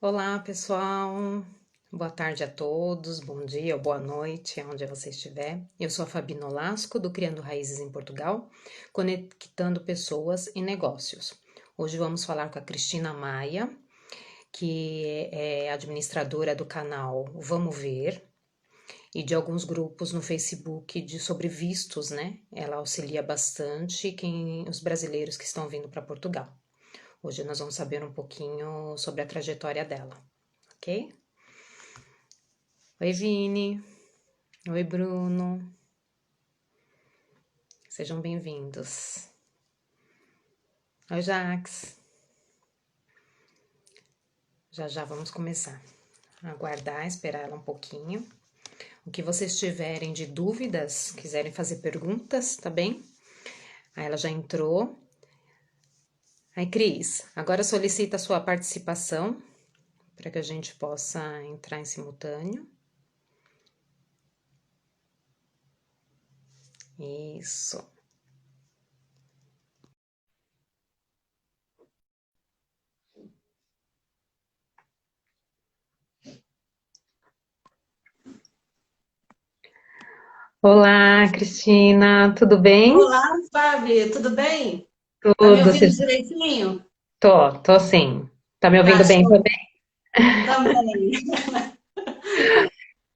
Olá, pessoal. Boa tarde a todos, bom dia ou boa noite, onde você estiver. Eu sou a Fabi Nolasco, do Criando Raízes em Portugal, conectando pessoas e negócios. Hoje vamos falar com a Cristina Maia, que é administradora do canal Vamos Ver e de alguns grupos no Facebook sobre vistos, né? Ela auxilia bastante os brasileiros que estão vindo para Portugal. Hoje nós vamos saber um pouquinho sobre a trajetória dela, ok? Oi, Vini. Oi, Bruno. Sejam bem-vindos. Oi, Jax. Já já vamos começar. Aguardar, esperar ela um pouquinho. O que vocês tiverem de dúvidas, quiserem fazer perguntas, tá bem? Aí ela já entrou. Aí, Cris, agora solicita a sua participação para que a gente possa entrar em simultâneo. Isso. Olá, Cristina, tudo bem? Olá, Fábio, tudo bem? Tá me Tudo, ouvindo direitinho? tô sim. Tá me Tá, ouvindo bem show. também? Também.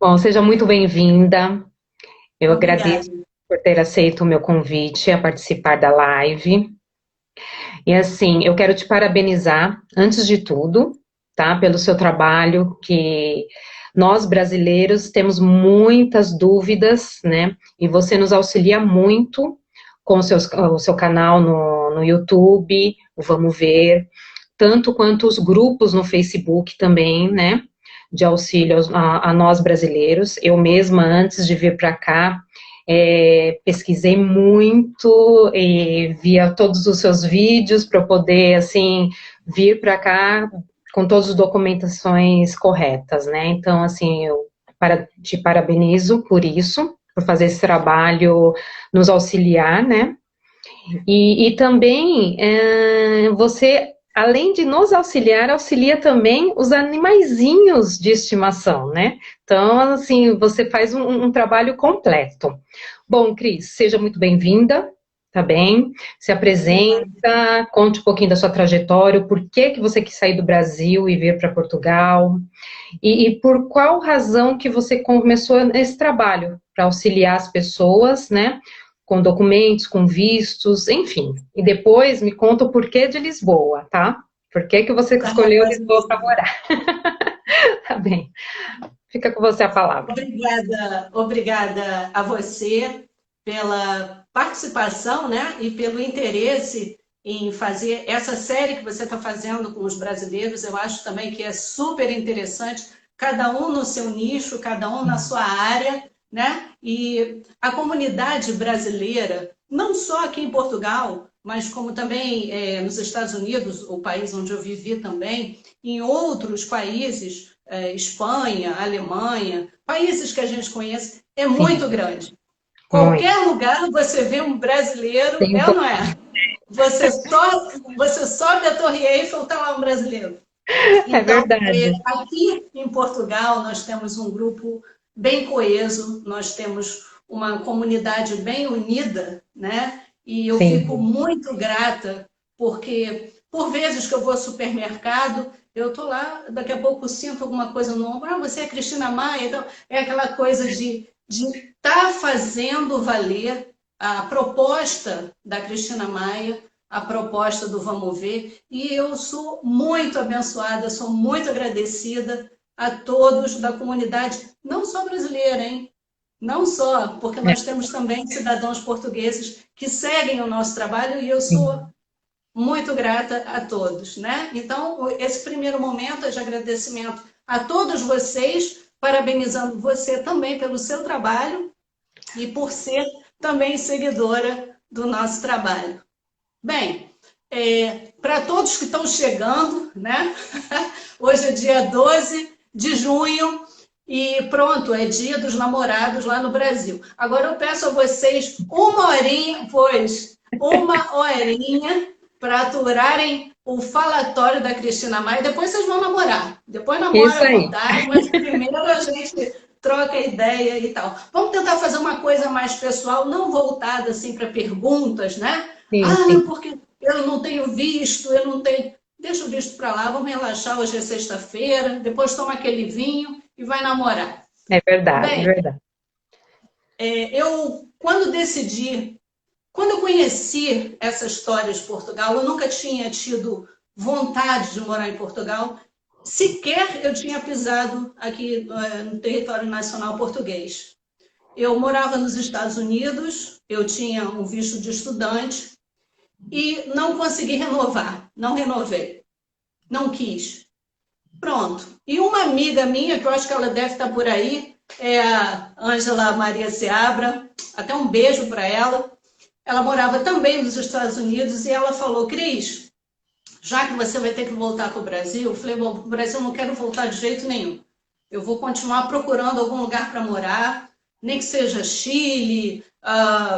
Bom, seja muito bem-vinda. Eu Obrigada. agradeço por ter aceito o meu convite a participar da live. E assim, eu quero te parabenizar, antes de tudo, tá, pelo seu trabalho, que nós brasileiros temos muitas dúvidas, né? E você nos auxilia muito com o seu canal no YouTube, o Vamos Ver, tanto quanto os grupos no Facebook também, né? De auxílio a nós brasileiros. Eu mesma, antes de vir para cá, pesquisei muito e via todos os seus vídeos para poder, assim, vir para cá com todas as documentações corretas, né? Então, assim, eu te parabenizo por isso, por fazer esse trabalho, nos auxiliar, né? E também você, além de nos auxiliar, auxilia também os animaizinhos de estimação, né? Então, assim, você faz um trabalho completo. Bom, Cris, seja muito bem-vinda, tá bem? Se Obrigada. apresenta, conte um pouquinho da sua trajetória, o porquê que você quis sair do Brasil e vir para Portugal, e por qual razão que você começou esse trabalho para auxiliar as pessoas, né? Com documentos, com vistos, enfim. E depois me conta o porquê de Lisboa, tá? Por que que você Tá, escolheu Lisboa para maravilha. morar? Tá bem. Fica com você a palavra. Obrigada a você pela participação, né? E pelo interesse em fazer essa série que você está fazendo com os brasileiros. Eu acho também que é super interessante, cada um no seu nicho, cada um na sua área, né? E a comunidade brasileira, não só aqui em Portugal, mas como também nos Estados Unidos, o país onde eu vivi também, em outros países, Espanha, Alemanha, países que a gente conhece, é Sim, muito grande. muito. Qualquer lugar você vê um brasileiro, Tem um é ou pouco. não é? Você sobe a Torre Eiffel, está lá um brasileiro. É Então, verdade. aqui em Portugal, nós temos um grupo bem coeso, nós temos uma comunidade bem unida, né? E eu fico Sim, muito grata, porque por vezes que eu vou ao supermercado, eu estou lá, daqui a pouco sinto alguma coisa no ombro, você é Cristina Maia, então é aquela coisa de estar fazendo valer a proposta da Cristina Maia, a proposta do Vamos Ver, e eu sou muito abençoada, sou muito agradecida a todos da comunidade, não só brasileira, hein? Não só, porque é, nós temos também cidadãos portugueses que seguem o nosso trabalho e eu sou sim, muito grata a todos, né? Então, esse primeiro momento é de agradecimento a todos vocês, parabenizando você também pelo seu trabalho e por ser também seguidora do nosso trabalho. Bem, para todos que estão chegando, né? Hoje é dia 12 de junho e pronto, é dia dos namorados lá no Brasil. Agora eu peço a vocês uma horinha para aturarem o falatório da Cristina Maia. Depois vocês vão namorar. Depois Isso namora à aí. vontade, mas primeiro a gente troca ideia e tal. Vamos tentar fazer uma coisa mais pessoal, não voltada assim para perguntas, né? Sim, Ah, sim. porque eu não tenho visto, eu não tenho. Deixa o visto para lá, vamos relaxar, hoje é sexta-feira, depois toma aquele vinho e vai namorar. É verdade, é Bem, verdade. eu quando decidi, quando eu conheci essa história de Portugal, eu nunca tinha tido vontade de morar em Portugal, sequer eu tinha pisado aqui no território nacional português. Eu morava nos Estados Unidos, eu tinha um visto de estudante e não consegui renovar, não renovei, não quis. Pronto. E uma amiga minha, que eu acho que ela deve estar por aí, é a Ângela Maria Seabra, até um beijo para ela. Ela morava também nos Estados Unidos e ela falou: Cris, já que você vai ter que voltar para o Brasil, eu falei: bom, para o Brasil eu não quero voltar de jeito nenhum. Eu vou continuar procurando algum lugar para morar, nem que seja Chile,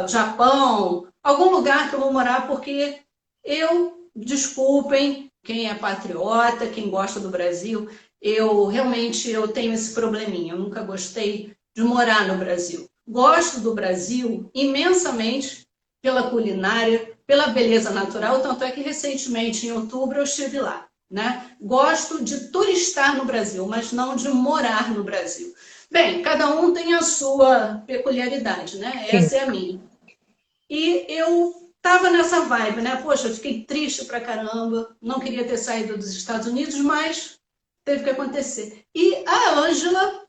Japão, algum lugar que eu vou morar, porque desculpem, quem é patriota, quem gosta do Brasil, eu tenho esse probleminha. Eu nunca gostei de morar no Brasil. Gosto do Brasil imensamente pela culinária, pela beleza natural, tanto é que recentemente, em outubro, eu estive lá. Né? Gosto de turistar no Brasil, mas não de morar no Brasil. Bem, cada um tem a sua peculiaridade, né? Sim. Essa é a minha. E eu estava nessa vibe, né? Poxa, eu fiquei triste pra caramba, não queria ter saído dos Estados Unidos, mas teve que acontecer. E a Ângela,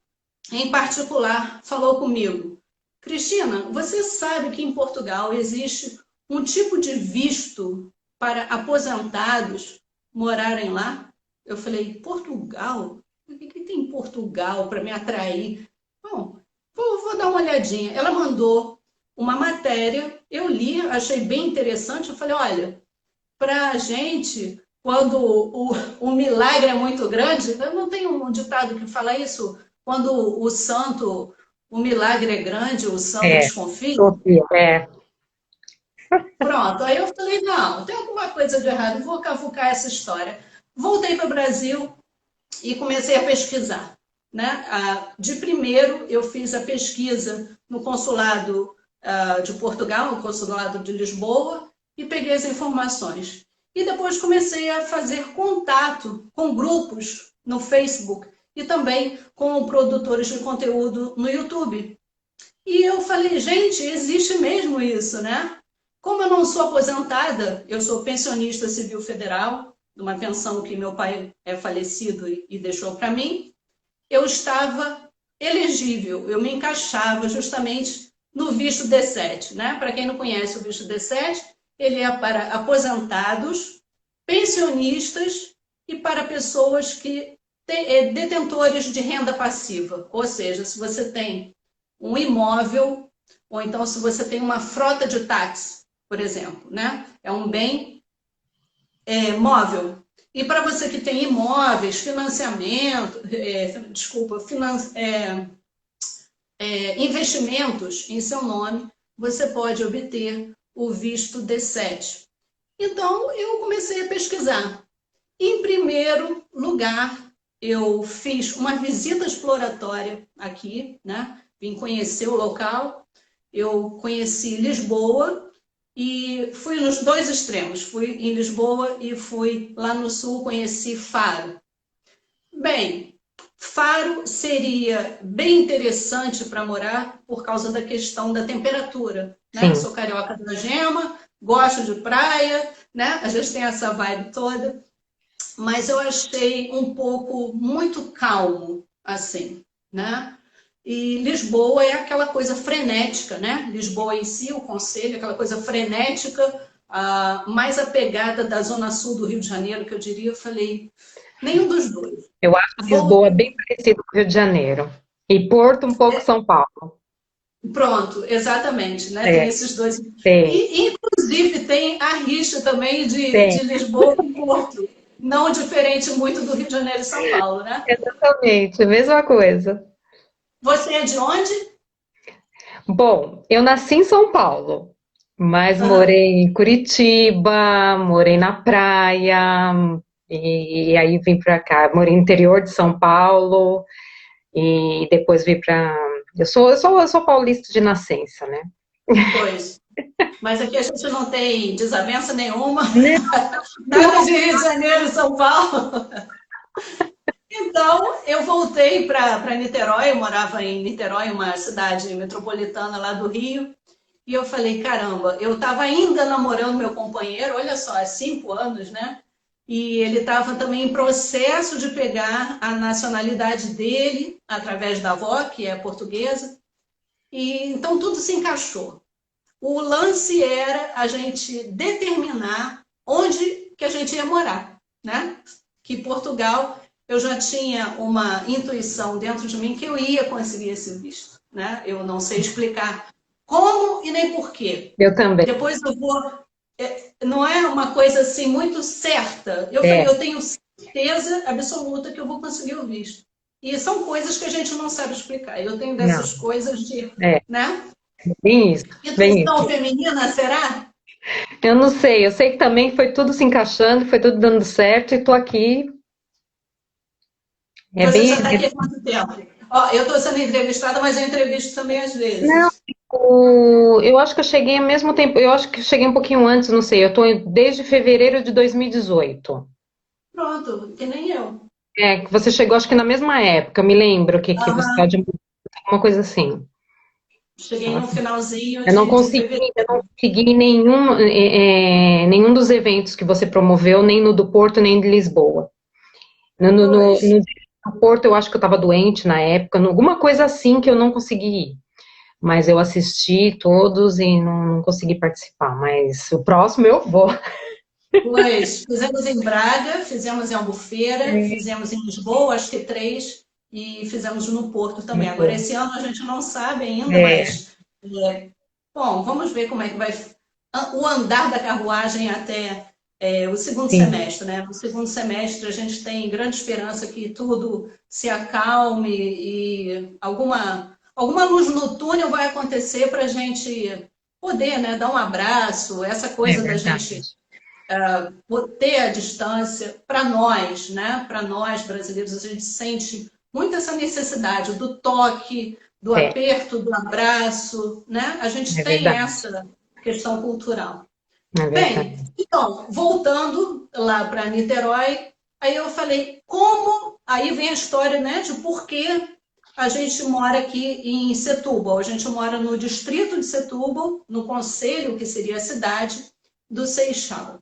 em particular, falou comigo: Cristina, você sabe que em Portugal existe um tipo de visto para aposentados morarem lá? Eu falei: Portugal? O que tem em Portugal para me atrair? Bom, vou dar uma olhadinha. Ela mandou uma matéria, eu li, achei bem interessante. Eu falei: olha, para a gente, quando o milagre é muito grande, eu não tenho um ditado que fala isso, quando o milagre é grande, o santo É, desconfia. Sofia, é. Pronto, aí eu falei: não, tem alguma coisa de errado, vou cavucar essa história. Voltei para o Brasil e comecei a pesquisar. Né? De primeiro, eu fiz a pesquisa no consulado de Portugal, no consulado de Lisboa, e peguei as informações. E depois comecei a fazer contato com grupos no Facebook e também com produtores de conteúdo no YouTube. E eu falei: gente, existe mesmo isso, né? Como eu não sou aposentada, eu sou pensionista civil federal, de uma pensão que meu pai é falecido e deixou para mim, eu estava elegível, eu me encaixava justamente no visto D7, né? Para quem não conhece o visto D7, ele é para aposentados, pensionistas e para pessoas que detentores de renda passiva, ou seja, se você tem um imóvel ou então se você tem uma frota de táxi, por exemplo, né? É um bem móvel. E para você que tem imóveis, financiamento, investimentos em seu nome, você pode obter o visto D7. Então, eu comecei a pesquisar. Em primeiro lugar, eu fiz uma visita exploratória aqui, né? Vim conhecer o local. Eu conheci Lisboa e fui nos dois extremos. Fui em Lisboa e fui lá no sul, conheci Faro. Bem, Faro seria bem interessante para morar por causa da questão da temperatura, né? Sim. Sou carioca da gema, gosto de praia, né? A gente tem essa vibe toda, mas eu achei um pouco muito calmo, assim, né? E Lisboa é aquela coisa frenética, né? Lisboa em si, o concelho, aquela coisa frenética, mais a pegada da zona sul do Rio de Janeiro, que eu diria. Eu falei: nenhum dos dois. Eu acho Lisboa Voltei. bem parecido com o Rio de Janeiro. E Porto um pouco São Paulo. Pronto, exatamente, né? Tem É, esses dois. tem, E, inclusive, tem a rixa também de tem. Lisboa com Porto. Não diferente muito do Rio de Janeiro e São Paulo, né? Exatamente, mesma coisa. Você é de onde? Bom, eu nasci em São Paulo. Mas Aham. morei em Curitiba, morei na praia, e aí vim para cá. Morei no interior de São Paulo, e depois vim para. Eu sou paulista de nascença, né? Pois. Mas aqui a gente não tem desavença nenhuma, Né? nada de Rio de Janeiro e São Paulo. Então, eu voltei para Niterói, eu morava em Niterói, uma cidade metropolitana lá do Rio, e eu falei, caramba, eu estava ainda namorando meu companheiro, olha só, há 5 anos, né? E ele estava também em processo de pegar a nacionalidade dele, através da avó, que é portuguesa, e então tudo se encaixou. O lance era a gente determinar onde que a gente ia morar, né? Que Portugal, eu já tinha uma intuição dentro de mim que eu ia conseguir esse visto, né? Eu não sei explicar como e nem porquê. Eu também. Depois eu vou. Não é uma coisa assim muito certa. Eu falei, É, eu tenho certeza absoluta que eu vou conseguir o visto. E são coisas que a gente não sabe explicar. Eu tenho não, dessas coisas de, é, né? bem isso, bem Intuição isso. feminina, será? Eu não sei, eu sei que também foi tudo se encaixando, foi tudo dando certo, e tô aqui. É Você já bem. está aqui há quanto tempo? Ó, eu estou sendo entrevistada, mas eu entrevisto também às Não, vezes. eu acho que eu cheguei ao mesmo tempo, eu acho que eu cheguei um pouquinho antes, não sei, eu tô desde fevereiro de 2018. Pronto, que nem eu. É, que você chegou, acho que na mesma época, me lembro que você Aham. está de uma coisa assim. Cheguei no finalzinho Eu não de consegui, eu não fevereiro. consegui nenhum dos eventos que você promoveu, nem no do Porto, nem de Lisboa. Pois. No Porto, eu acho que eu estava doente na época, alguma coisa assim que eu não consegui ir. Mas eu assisti todos e não consegui participar. Mas o próximo eu vou. Pois, fizemos em Braga, fizemos em Albufeira, fizemos em Lisboa, acho que três, e fizemos no Porto também. Agora, esse ano a gente não sabe ainda, É, mas, bom, vamos ver como é que vai o andar da carruagem até o segundo sim, semestre, né? No segundo semestre a gente tem grande esperança que tudo se acalme e alguma luz no túnel vai acontecer para a gente poder, né, dar um abraço, essa é coisa da verdade. gente ter a distância, para nós, né? Para nós brasileiros, a gente sente muito essa necessidade do toque, do É, aperto, do abraço, né? A gente é tem verdade. essa questão cultural. É Bem, verdade. então, voltando lá para Niterói, aí eu falei, como. Aí vem a história, né, de por que a gente mora aqui em Setúbal. A gente mora no distrito de Setúbal, no concelho, que seria a cidade do Seixal.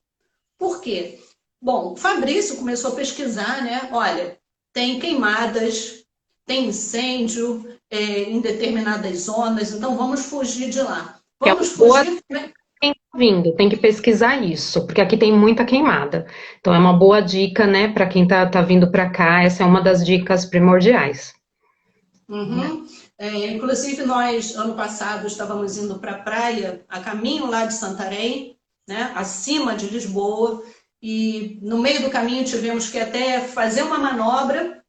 Por quê? Bom, o Fabrício começou a pesquisar, né? Olha, tem queimadas, tem incêndio em determinadas zonas, então vamos fugir de lá. Que é Vamos uma boa fugir, né? quem tá vindo, tem que pesquisar isso, porque aqui tem muita queimada. Então é uma boa dica, né, para quem tá vindo para cá, essa é uma das dicas primordiais. Uhum. Inclusive, nós, ano passado, estávamos indo para a praia, a caminho lá de Santarém, né, acima de Lisboa, e no meio do caminho tivemos que até fazer uma manobra,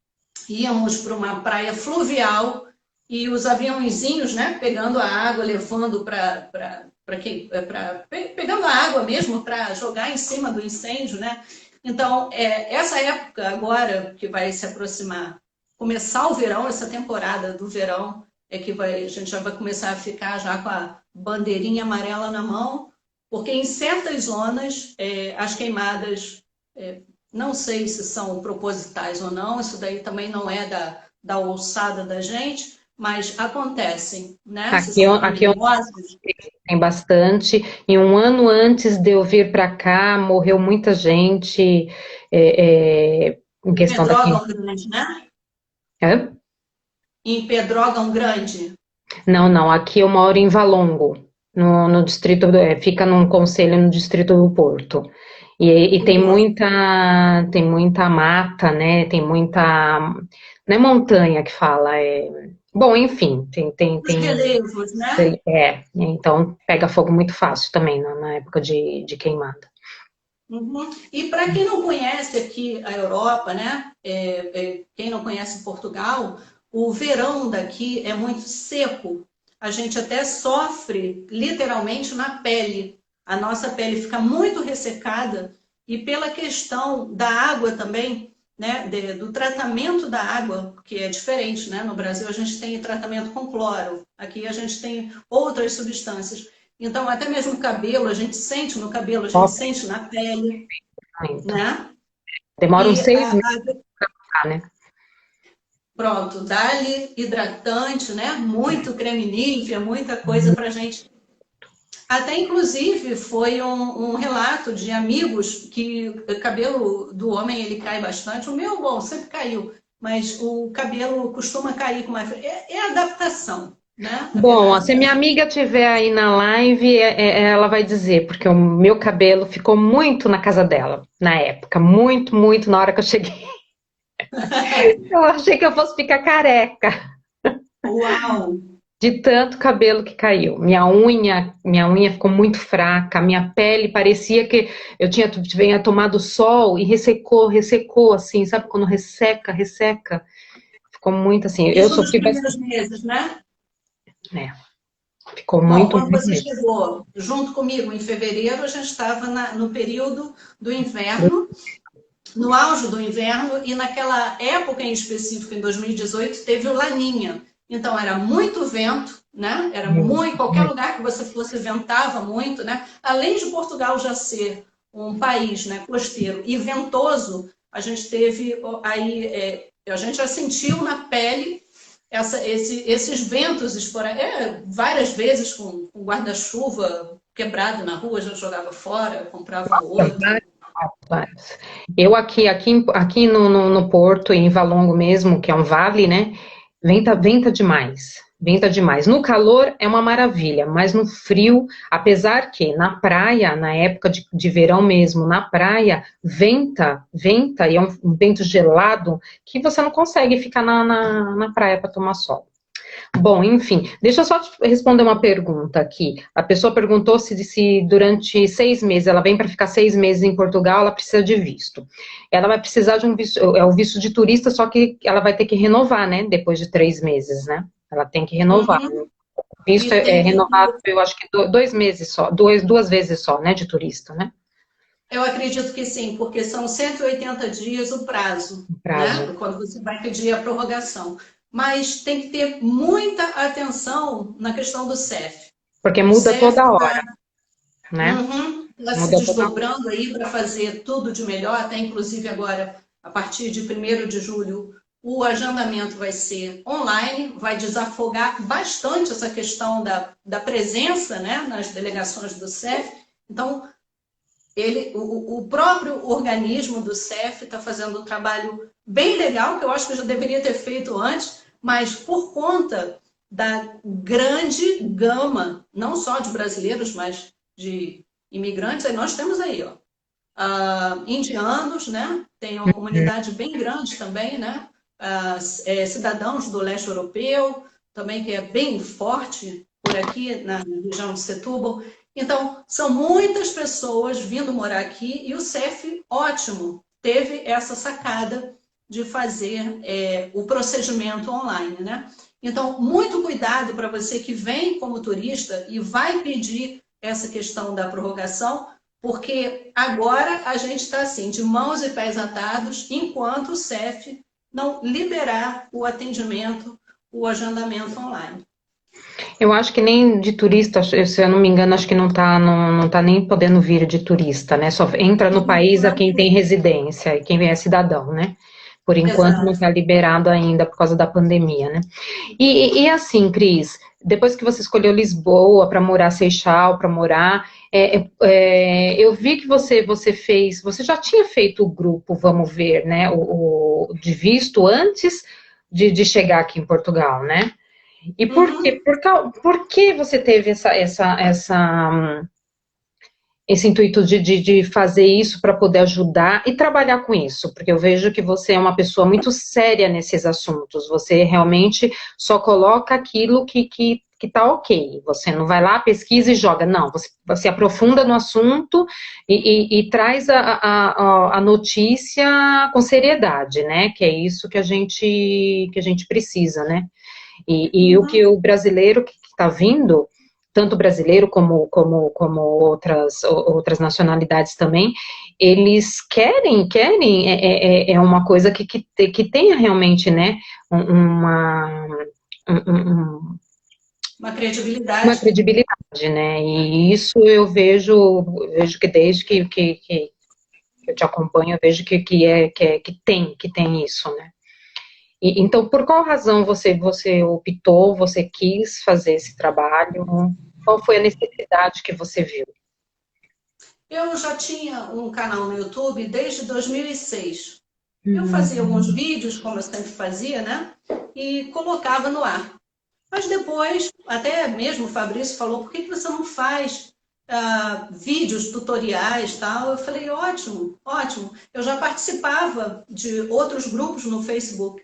íamos para uma praia fluvial, e os aviãozinhos, né, pegando a água, levando pegando a água mesmo para jogar em cima do incêndio, né? Então, essa época agora que vai se aproximar, começar o verão, essa temporada do verão, a gente já vai começar a ficar já com a bandeirinha amarela na mão, porque em certas zonas as queimadas, não sei se são propositais ou não, isso daí também não é da alçada da gente, mas acontecem, né? Se são Aqui onde criminosas. tem bastante, e um ano antes de eu vir para cá, morreu muita gente em Em questão daqui. Pedrógão Grande, né? Hã? Em Pedrógão Grande. Não, não, aqui eu moro em Valongo, no distrito, fica num concelho no distrito do Porto. E tem muita mata, né? Tem muita, não é montanha que fala, bom, enfim, Os relevos, né? então pega fogo muito fácil também na época de queimada. Uhum. E para quem não conhece aqui a Europa, né? Quem não conhece Portugal, o verão daqui é muito seco. a gente até sofre literalmente na pele. A nossa pele fica muito ressecada e pela questão da água também, né, do tratamento da água, que é diferente, né? No Brasil a gente tem tratamento com cloro, aqui a gente tem outras substâncias. Então, até mesmo o cabelo, a gente sente no cabelo, a gente sente na pele, né? Demoram 6 meses, né? Pronto, dá-lhe hidratante, né? Muito creme Nivea, muita coisa pra gente. Até, inclusive, foi um relato de amigos que o cabelo do homem, ele cai bastante. O meu, bom, sempre caiu, mas o cabelo costuma cair com mais... É adaptação, né? Bom, se minha amiga estiver aí na live, ela vai dizer, porque o meu cabelo ficou muito na casa dela, na época. Muito, muito, na hora que eu cheguei. Eu achei que eu fosse ficar careca. Uau! De tanto cabelo que caiu. Minha unha ficou muito fraca, minha pele parecia que eu tinha tomado sol e ressecou, assim, sabe? Quando resseca. Ficou muito assim. Eu Isso nos sofri primeiros bastante. meses, né? Ficou Bom, muito, quando muito você mesmo. chegou junto comigo em fevereiro, a gente estava no período do inverno, no auge do inverno, e naquela época em específico, em 2018, teve o Laninha. Então, era muito vento, né? Era muito, qualquer lugar que você fosse ventava muito, né? Além de Portugal já ser um país, né, costeiro e ventoso, a gente teve aí, a gente já sentiu na pele esses ventos várias vezes com guarda-chuva quebrado na rua, a gente jogava fora, comprava um outro. Vários. Eu aqui no Porto, em Valongo mesmo, que é um vale, né? Venta demais. Venta demais. No calor é uma maravilha, mas no frio, apesar que na praia, na época de verão mesmo, na praia, venta, e é um vento gelado que você não consegue ficar na praia para tomar sol. Bom, enfim, deixa eu só te responder uma pergunta aqui. A pessoa perguntou se durante 6 meses, ela vem para ficar 6 meses em Portugal, ela precisa de visto. Ela vai precisar de um visto, é o visto de turista, só que ela vai ter que renovar, né? Depois de 3 meses, né? Ela tem que renovar. Uhum. O visto E é tem que, renovado, eu acho que 2 meses só, duas vezes só, né? De turista, né? eu acredito que sim, porque são 180 dias o prazo, O prazo. né? Quando você vai pedir a prorrogação. Mas tem que ter muita atenção na questão do CEF. Porque O muda CEF toda está hora, né? se Muda toda hora. desdobrando aí para fazer tudo de melhor, até inclusive agora, a partir de 1º de julho, o agendamento vai ser online, vai desafogar bastante essa questão da presença, né, nas delegações do CEF. Então, o próprio organismo do CEF está fazendo um trabalho bem legal, que eu acho que já deveria ter feito antes, mas por conta da grande gama, não só de brasileiros, mas de imigrantes, aí nós temos aí, ó, indianos, né? Tem uma comunidade bem grande também, né? Cidadãos do leste europeu, também que é bem forte por aqui na região de Setúbal. Então, são muitas pessoas vindo morar aqui e o CEF, ótimo, teve essa sacada de fazer o procedimento online, né? Então, muito cuidado para você que vem como turista e vai pedir essa questão da prorrogação, porque agora a gente está assim, de mãos e pés atados, enquanto o CEF não liberar o atendimento, o agendamento online. Eu acho que nem de turista, se eu não me engano, acho que não tá nem podendo vir de turista, né? Só entra no país a quem tem residência e quem é cidadão, né? Por enquanto não Exato. está liberado ainda por causa da pandemia, né? E assim, Cris, depois que você escolheu Lisboa para morar, Seixal para morar, eu vi que você já tinha feito o grupo Vamos Ver, né? O de visto antes de chegar aqui em Portugal, né? E por quê? Por que você teve esse intuito de fazer isso para poder ajudar e trabalhar com isso? Porque eu vejo que você é uma pessoa muito séria nesses assuntos. Você realmente só coloca aquilo que tá ok. Você não vai lá, pesquisa e joga. Não, você aprofunda no assunto e traz a notícia com seriedade, né? Que é isso que a gente precisa, né? E o que o brasileiro está vindo, tanto brasileiro como outras nacionalidades também, eles querem uma coisa que tenha realmente, né, uma, Uma credibilidade. uma credibilidade, né, e isso eu vejo que desde que eu te acompanho, eu vejo que tem isso, né. Então, por qual razão você optou, você quis fazer esse trabalho? Qual foi a necessidade que você viu? Eu já tinha um canal no YouTube desde 2006. Eu fazia alguns Hum. vídeos, como eu sempre fazia, né? E colocava no ar. Mas depois, até mesmo o Fabrício falou, por que você não faz vídeos, tutoriais, tal? Eu falei, ótimo, ótimo. Eu já participava de outros grupos no Facebook.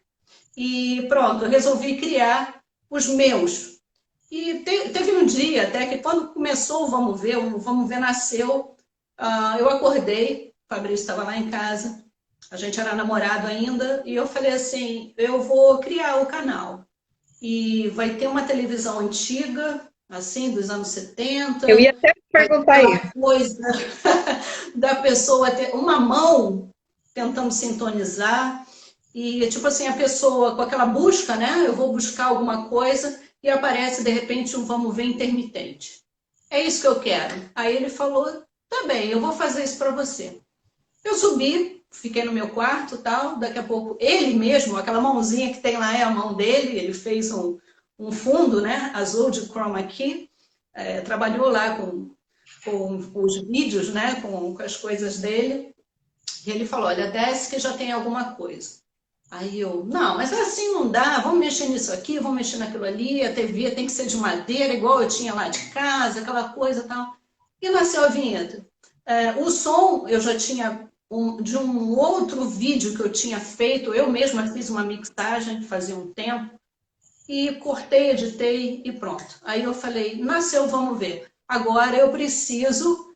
E pronto, eu resolvi criar os meus. E teve um dia até que quando começou o Vamos Ver nasceu, eu acordei, o Fabrício estava lá em casa, a gente era namorado ainda, e eu falei assim, eu vou criar o canal. E vai ter uma televisão antiga, assim, dos anos Eu 70, ia até vai ter perguntar aquela isso. coisa da pessoa ter uma mão tentando sintonizar, e tipo assim, a pessoa com aquela busca, né? Eu vou buscar alguma coisa e aparece de repente um vamos ver intermitente. É isso que eu quero. Aí ele falou, tá bem, eu vou fazer isso para você. Eu subi, fiquei no meu quarto, tal, daqui a pouco ele mesmo, aquela mãozinha que tem lá é a mão dele, ele fez um fundo, né, azul de chroma key, trabalhou lá com os vídeos, né, com as coisas dele, e ele falou, olha, desce que já tem alguma coisa. Aí eu, não, mas assim não dá, vamos mexer nisso aqui, vamos mexer naquilo ali, a TV tem que ser de madeira, igual eu tinha lá de casa, aquela coisa e tal. E nasceu a vinheta. O som eu já tinha de um outro vídeo que eu tinha feito, eu mesma fiz uma mixagem fazia um tempo, e cortei, editei e pronto. Aí eu falei, nasceu, vamos ver. Agora eu preciso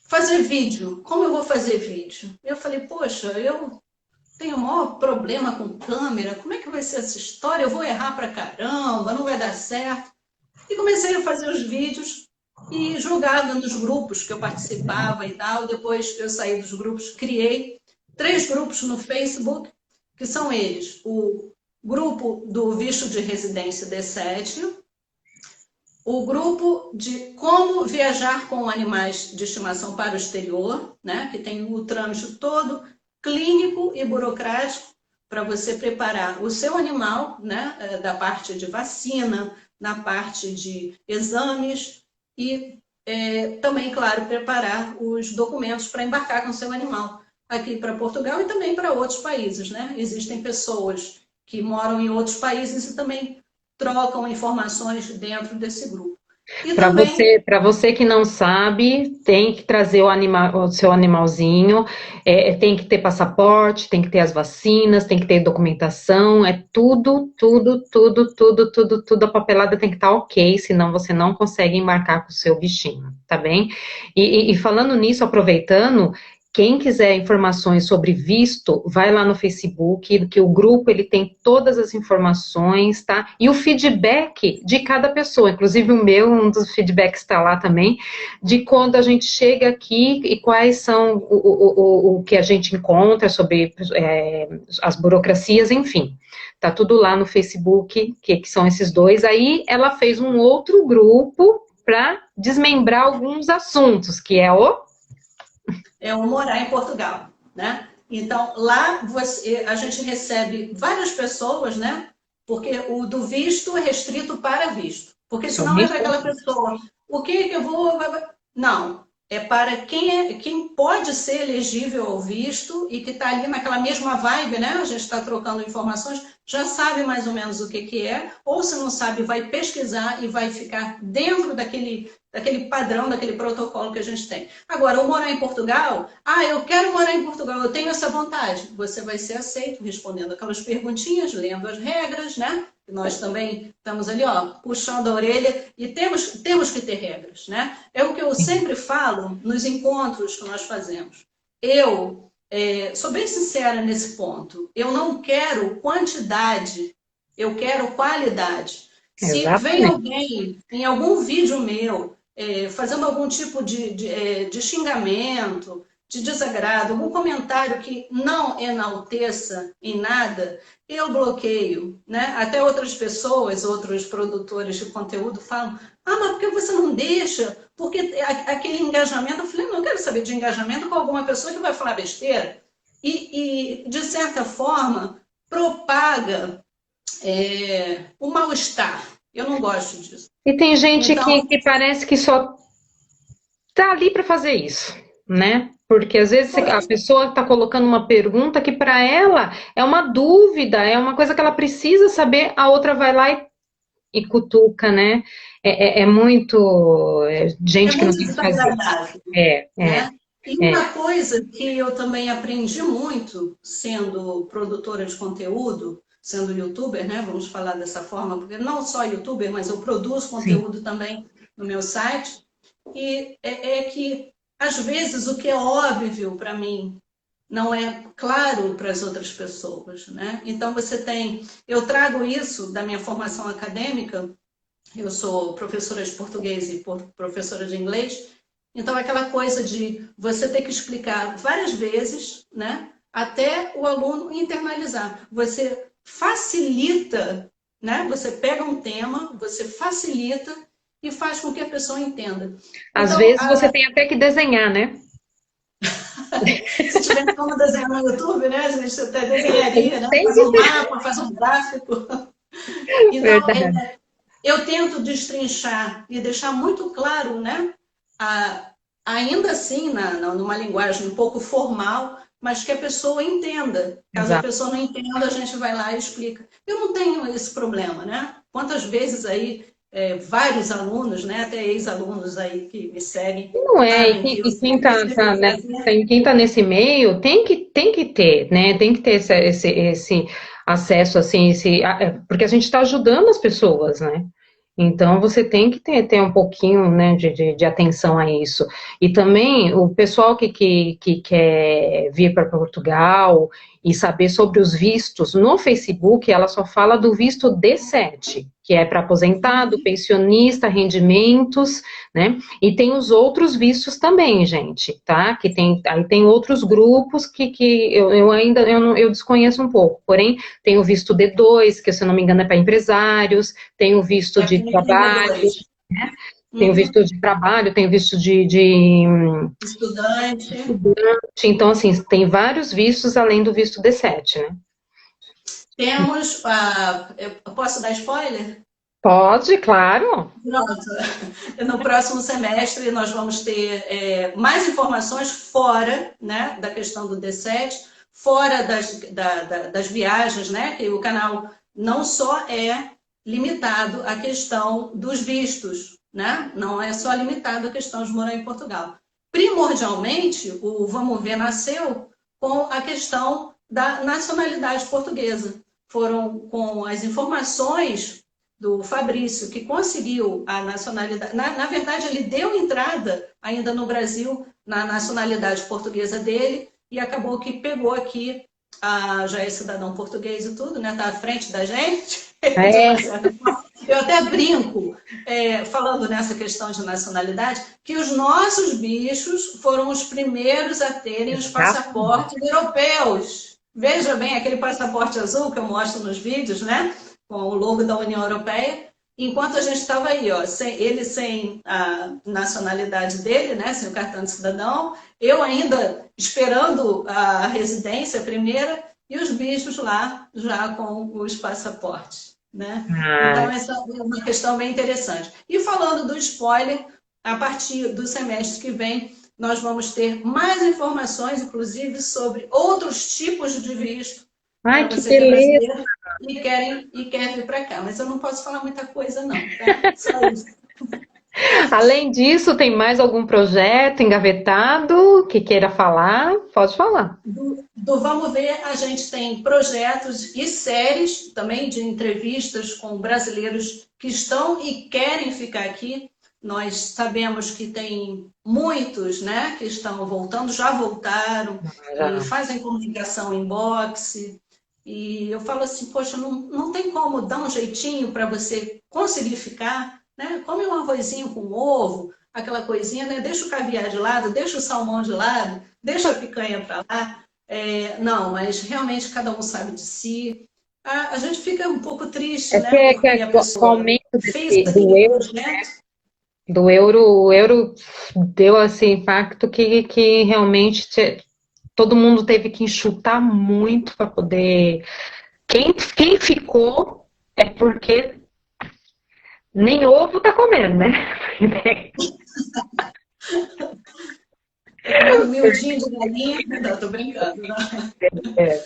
fazer vídeo. Como eu vou fazer vídeo? Eu falei, poxa, eu tenho o maior problema com câmera, como é que vai ser essa história? Eu vou errar pra caramba, não vai dar certo. E comecei a fazer os vídeos e jogava nos grupos que eu participava e tal. Depois eu saí dos grupos, criei 3 grupos no Facebook, que são eles: o grupo do visto de residência D7, o grupo de como viajar com animais de estimação para o exterior, né, que tem o trâmite todo clínico e burocrático para você preparar o seu animal, né, da parte de vacina, na parte de exames e também, claro, preparar os documentos para embarcar com o seu animal aqui para Portugal e também para outros países, né? Existem pessoas que moram em outros países e também trocam informações dentro desse grupo. E também Para você que não sabe, tem que trazer o seu animalzinho, tem que ter passaporte, tem que ter as vacinas, tem que ter documentação, é tudo, a papelada tem que estar ok, senão você não consegue embarcar com o seu bichinho, tá bem? E falando nisso, aproveitando, quem quiser informações sobre visto, vai lá no Facebook, que o grupo ele tem todas as informações, tá? E o feedback de cada pessoa, inclusive o meu, um dos feedbacks está lá também, de quando a gente chega aqui e quais são o que a gente encontra sobre as burocracias, enfim. Tá tudo lá no Facebook, que são esses dois. Aí ela fez um outro grupo para desmembrar alguns assuntos, que é o morar em Portugal, né? Então, lá a gente recebe várias pessoas, né? Porque o do visto é restrito para visto. Porque senão é daquela pessoa, o que eu vou... Não, é para quem pode ser elegível ao visto e que está ali naquela mesma vibe, né? A gente está trocando informações, já sabe mais ou menos o que é, ou se não sabe, vai pesquisar e vai ficar dentro daquele padrão, daquele protocolo que a gente tem. Agora, o morar em Portugal, eu quero morar em Portugal, eu tenho essa vontade. Você vai ser aceito respondendo aquelas perguntinhas, lendo as regras, né? Nós também estamos ali, ó, puxando a orelha e temos que ter regras, né? É o que eu sempre falo nos encontros que nós fazemos. Eu sou bem sincera nesse ponto. Eu não quero quantidade, eu quero qualidade. Se vem Exatamente. alguém em algum vídeo meu fazendo algum tipo de xingamento, de desagrado, algum comentário que não enalteça em nada, eu bloqueio, né? Até outras pessoas, outros produtores de conteúdo falam, mas por que você não deixa? Porque aquele engajamento, eu falei, não quero saber de engajamento com alguma pessoa que vai falar besteira. E de certa forma, propaga o mal-estar. Eu não gosto disso. E tem gente Então, que parece que só tá ali para fazer isso, né? Porque às vezes a pois, pessoa está colocando uma pergunta que para ela é uma dúvida, é uma coisa que ela precisa saber, a outra vai lá e cutuca, né? É muito é gente que não muito tem o que fazer. desagradável, É, é, né? E é, uma coisa que eu também aprendi muito sendo produtora de conteúdo, sendo youtuber, né? Vamos falar dessa forma, porque não só youtuber, mas eu produzo sim. conteúdo também no meu site. E é que, às vezes, o que é óbvio para mim não é claro para as outras pessoas, né? Então, eu trago isso da minha formação acadêmica, eu sou professora de português e professora de inglês, então aquela coisa de você ter que explicar várias vezes, né? Até o aluno internalizar. Você facilita, né? Você pega um tema, você facilita e faz com que a pessoa entenda. Às Então, vezes você tem até que desenhar, né? se tiver como desenhar no YouTube, né? A gente até desenharia, né? Tem Faz que um mapa, faz um gráfico. Então, verdade. eu tento destrinchar e deixar muito claro, né? A, ainda assim, numa linguagem um pouco formal, mas que a pessoa entenda. Caso a Exato. pessoa não entenda, a gente vai lá e explica. Eu não tenho esse problema, né? Quantas vezes aí vários alunos, né, até ex-alunos aí que me seguem, Não é, sabem que eu e quem sempre tá, tive tá, o né, prazer. quem tá nesse meio tem que ter, né? Tem que ter esse acesso, assim, porque a gente está ajudando as pessoas, né? Então você tem que ter um pouquinho, né, de atenção a isso. E também o pessoal que quer vir para Portugal e saber sobre os vistos, no Facebook ela só fala do visto D7, que é para aposentado, pensionista, rendimentos, né? E tem os outros vistos também, gente, tá? Aí tem outros grupos que eu ainda eu desconheço um pouco, porém tem o visto D2, que se eu não me engano é para empresários, tem o visto de Aqui tem trabalho, D2. tem o Uhum. visto de trabalho, tem o visto de Estudante. estudante, então assim, tem vários vistos além do visto D7, né? Temos, eu posso dar spoiler? Pode, claro. Pronto. No próximo semestre nós vamos ter mais informações fora, né, da questão do D7, fora das viagens, né, que o canal não só é limitado à questão dos vistos, né, não é só limitado à questão de morar em Portugal. Primordialmente, o Vamos Ver nasceu com a questão da nacionalidade portuguesa. Foram com as informações do Fabrício, que conseguiu a nacionalidade. Na verdade, ele deu entrada ainda no Brasil na nacionalidade portuguesa dele e acabou que pegou aqui, já é cidadão português e tudo, né? Está à frente da gente, de uma É, certa forma. Eu até brinco, falando nessa questão de nacionalidade, que os nossos bichos foram os primeiros a terem os exato. passaportes europeus. Veja bem, aquele passaporte azul que eu mostro nos vídeos, né? Com o logo da União Europeia, enquanto a gente estava aí, ó, ele sem a nacionalidade dele, né, sem o cartão de cidadão, eu ainda esperando a residência primeira e os bichos lá já com os passaportes, né? Ah, Então essa é uma questão bem interessante. E falando do spoiler, a partir do semestre que vem nós vamos ter mais informações, inclusive sobre outros tipos de visto ai, para que você que é beleza. brasileiro e quer vir para cá. Mas eu não posso falar muita coisa, não, tá? Só isso. Além disso, tem mais algum projeto engavetado que queira falar? Pode falar. Do Vamos Ver, a gente tem projetos e séries também de entrevistas com brasileiros que estão e querem ficar aqui. Nós sabemos que tem muitos, né, que estão voltando, já voltaram e Já. fazem comunicação em boxe. E eu falo assim, poxa, não tem como dar um jeitinho para você conseguir ficar, né? Come um arrozinho com ovo, aquela coisinha, né? Deixa o caviar de lado, deixa o salmão de lado, deixa a picanha para lá. Não, mas realmente cada um sabe de si. A gente fica um pouco triste, É né? Porque a com o pessoa aumento fez do aquele euro, projeto. o euro deu assim impacto que realmente todo mundo teve que enxutar muito para poder. Quem ficou é porque nem ovo tá comendo, né? Comendo miudinho de galinha. Não, tô brincando, né? É,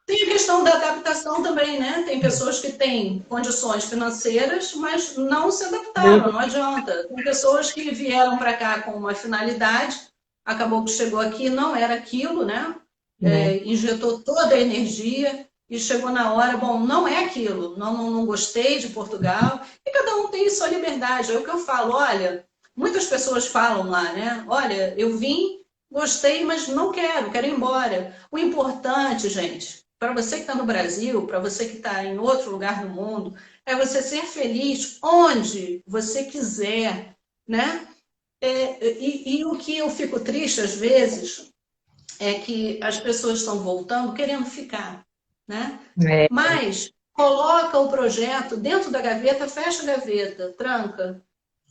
Tem a questão da adaptação também, né? Tem pessoas que têm condições financeiras, mas não se adaptaram, muito, não adianta. Tem pessoas que vieram para cá com uma finalidade, acabou que chegou aqui, não era aquilo, né? né? Injetou toda a energia e chegou na hora, bom, não é aquilo, não gostei de Portugal, e cada um tem sua liberdade. É o que eu falo, olha, muitas pessoas falam lá, né? Olha, eu vim, gostei, mas não quero ir embora. O importante, gente, para você que está no Brasil, para você que está em outro lugar do mundo, é você ser feliz onde você quiser, né? E o que eu fico triste às vezes é que as pessoas estão voltando querendo ficar, né? É, Mas coloca o projeto dentro da gaveta, fecha a gaveta, tranca,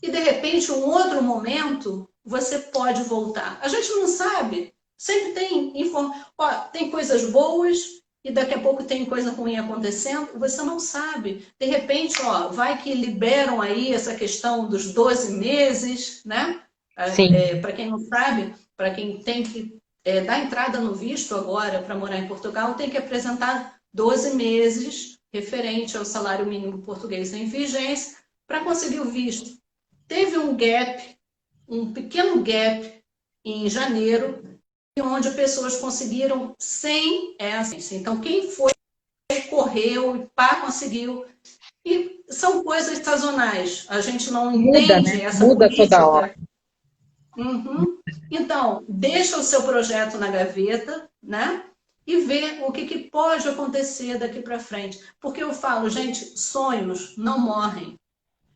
e de repente, um outro momento, você pode voltar. A gente não sabe. Sempre tem tem coisas boas e daqui a pouco tem coisa ruim acontecendo. Você não sabe. De repente, vai que liberam aí essa questão dos 12 meses, né? sim, Para quem não sabe, para quem tem que dar entrada no visto agora para morar em Portugal, tem que apresentar 12 meses referente ao salário mínimo português em vigência para conseguir o visto. Teve um gap, um pequeno gap em janeiro, onde pessoas conseguiram sem essa. Então, quem foi, correu, e pá, conseguiu. E são coisas sazonais. A gente não muda, né? entende essa Muda toda hora. política. Uhum. Então, deixa o seu projeto na gaveta, né? E vê o que pode acontecer daqui para frente. Porque eu falo, gente, sonhos não morrem.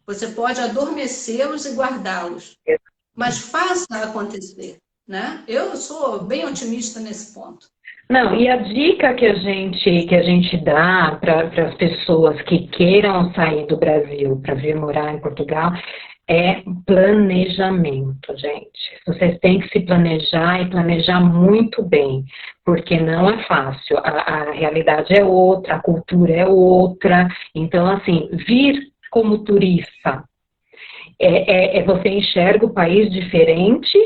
Você pode adormecê-los e guardá-los, mas faça acontecer, né? Eu sou bem otimista nesse ponto. Não, e a dica que a gente dá para as pessoas que queiram sair do Brasil para vir morar em Portugal é planejamento, gente. Vocês têm que se planejar e planejar muito bem, porque não é fácil. A realidade é outra, a cultura é outra. Então, assim, vir como turista você enxerga o país diferente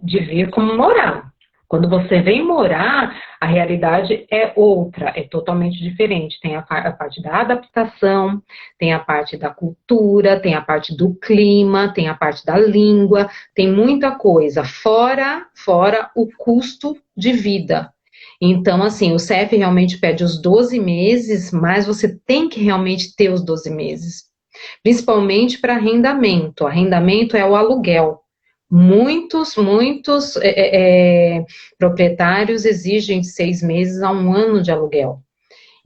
de vir como morar. Quando você vem morar, a realidade é outra, é totalmente diferente. Tem a parte da adaptação, tem a parte da cultura, tem a parte do clima, tem a parte da língua, tem muita coisa, fora o custo de vida. Então, assim, o CEF realmente pede os 12 meses, mas você tem que realmente ter os 12 meses. Principalmente para arrendamento. Arrendamento é o aluguel. Muitos proprietários exigem de 6 meses a 1 ano de aluguel.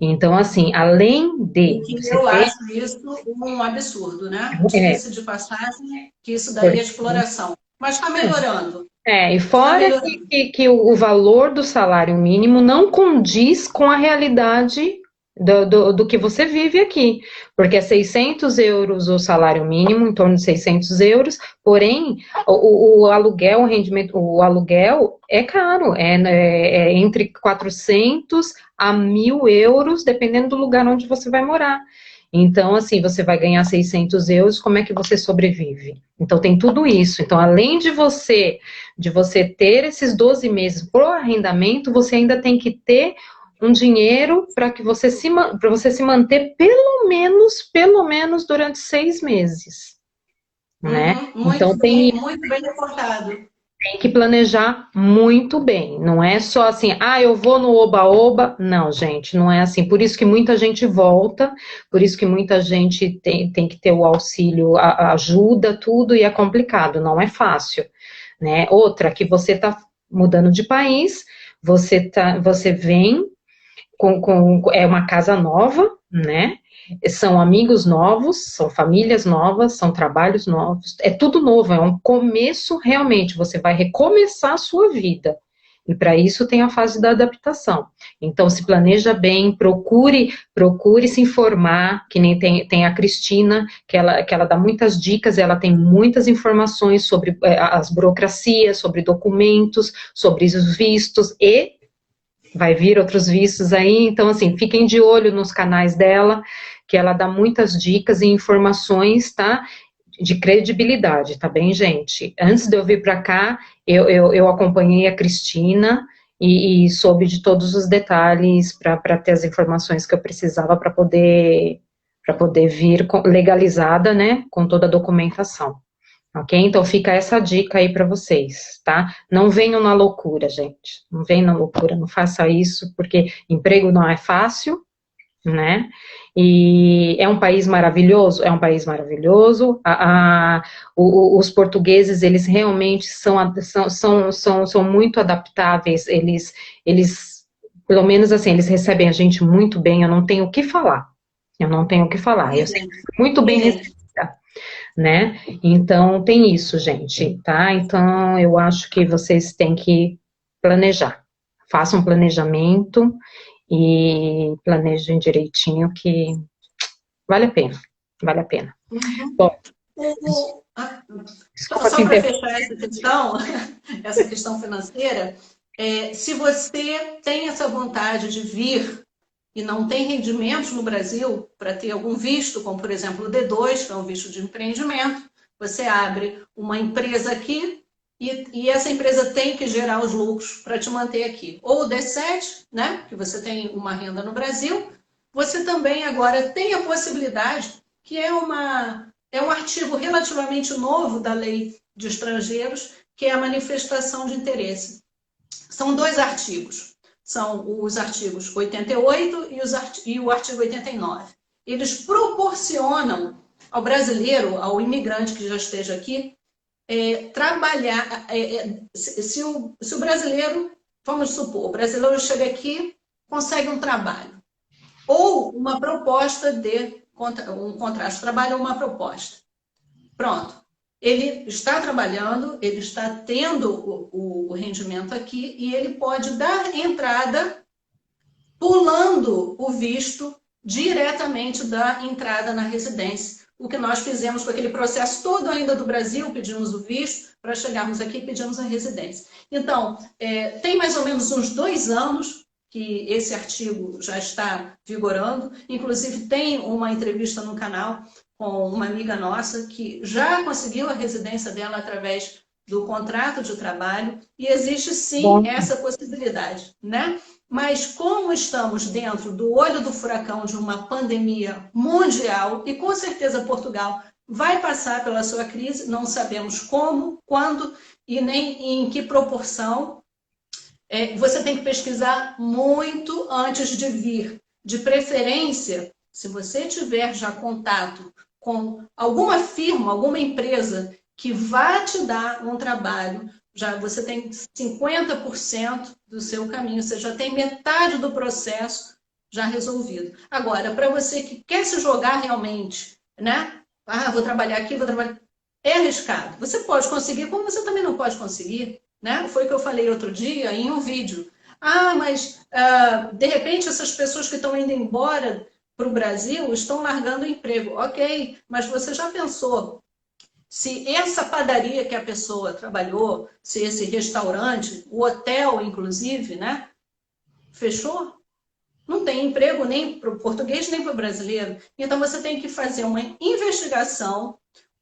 Então, assim, além E de que você eu ter. acho isso um absurdo, né? Diga-se de passagem que isso daí é Porque, exploração. Mas está melhorando. e Está fora melhorando. que o valor do salário mínimo não condiz com a realidade do que você vive aqui, porque é 600 euros o salário mínimo, em torno de 600 euros, porém, o aluguel, o rendimento, o aluguel é caro, é entre 400 a 1.000 euros, dependendo do lugar onde você vai morar. Então, assim, você vai ganhar 600 euros, como é que você sobrevive? Então, tem tudo isso. Então, além de você ter esses 12 meses por arrendamento, você ainda tem que ter um dinheiro para que você se manter pelo menos durante 6 meses, né? Então Muito bem reportado. tem que planejar muito bem. Não é só assim, eu vou no oba-oba. Não, gente, não é assim. Por isso que muita gente volta, por isso que muita gente tem que ter o auxílio, a ajuda, tudo, e é complicado, não é fácil, né? Outra, que você está mudando de país, você vem é uma casa nova, né? São amigos novos, são famílias novas, são trabalhos novos, é tudo novo, é um começo realmente, você vai recomeçar a sua vida. E para isso tem a fase da adaptação. Então, se planeja bem, procure se informar, que nem tem a Cristina, que ela dá muitas dicas, ela tem muitas informações sobre as burocracias, sobre documentos, sobre os vistos, e vai vir outros vistos aí, então assim, fiquem de olho nos canais dela, que ela dá muitas dicas e informações, tá? De credibilidade, tá bem, gente? Antes de eu vir para cá, eu acompanhei a Cristina e soube de todos os detalhes para ter as informações que eu precisava para poder vir legalizada, né, com toda a documentação. Ok? Então fica essa dica aí para vocês, tá? Não venham na loucura, gente. Não venham na loucura, não faça isso, porque emprego não é fácil, né? E é um país maravilhoso? É um país maravilhoso. Os portugueses, eles realmente são muito adaptáveis, pelo menos assim, eles recebem a gente muito bem, eu não tenho o que falar. Eu não tenho o que falar. Eu sempre fui muito bem recebida, né? Então, tem isso, gente, tá? Então, eu acho que vocês têm que planejar. Façam um planejamento e planejem direitinho que vale a pena, vale a pena. Uhum. Bom, só para fechar essa questão financeira, se você tem essa vontade de vir e não tem rendimentos no Brasil para ter algum visto, como por exemplo o D2, que é um visto de empreendimento, você abre uma empresa aqui e essa empresa tem que gerar os lucros para te manter aqui. Ou o D7, né, que você tem uma renda no Brasil, você também agora tem a possibilidade, que é um artigo relativamente novo da Lei de Estrangeiros, que é a manifestação de interesse. São 2 artigos. São os artigos 88 e o artigo 89. Eles proporcionam ao brasileiro, ao imigrante que já esteja aqui, trabalhar. Se o brasileiro, vamos supor, o brasileiro chega aqui, consegue um trabalho, ou uma proposta um contrato de trabalho ou uma proposta. Pronto. Ele está trabalhando, ele está tendo o rendimento aqui e ele pode dar entrada pulando o visto diretamente da entrada na residência. O que nós fizemos com aquele processo todo ainda do Brasil, pedimos o visto, para chegarmos aqui e pedimos a residência. Então, tem mais ou menos uns 2 anos que esse artigo já está vigorando, inclusive tem uma entrevista no canal com uma amiga nossa que já conseguiu a residência dela através do contrato de trabalho, e existe sim essa possibilidade, né? Mas como estamos dentro do olho do furacão de uma pandemia mundial, e com certeza Portugal vai passar pela sua crise, não sabemos como, quando e nem em que proporção, você tem que pesquisar muito antes de vir. De preferência, se você tiver já contato com alguma firma, alguma empresa que vai te dar um trabalho, já você tem 50% do seu caminho, você já tem metade do processo já resolvido. Agora, para você que quer se jogar realmente, né? Vou trabalhar aqui, vou trabalhar... É arriscado. Você pode conseguir, como você também não pode conseguir, né? Foi o que eu falei outro dia em um vídeo. Mas, de repente, essas pessoas que estão indo embora para o Brasil estão largando o emprego. Ok, mas você já pensou se essa padaria que a pessoa trabalhou, se esse restaurante, o hotel, inclusive, né, fechou? Não tem emprego nem para o português, nem para o brasileiro. Então, você tem que fazer uma investigação,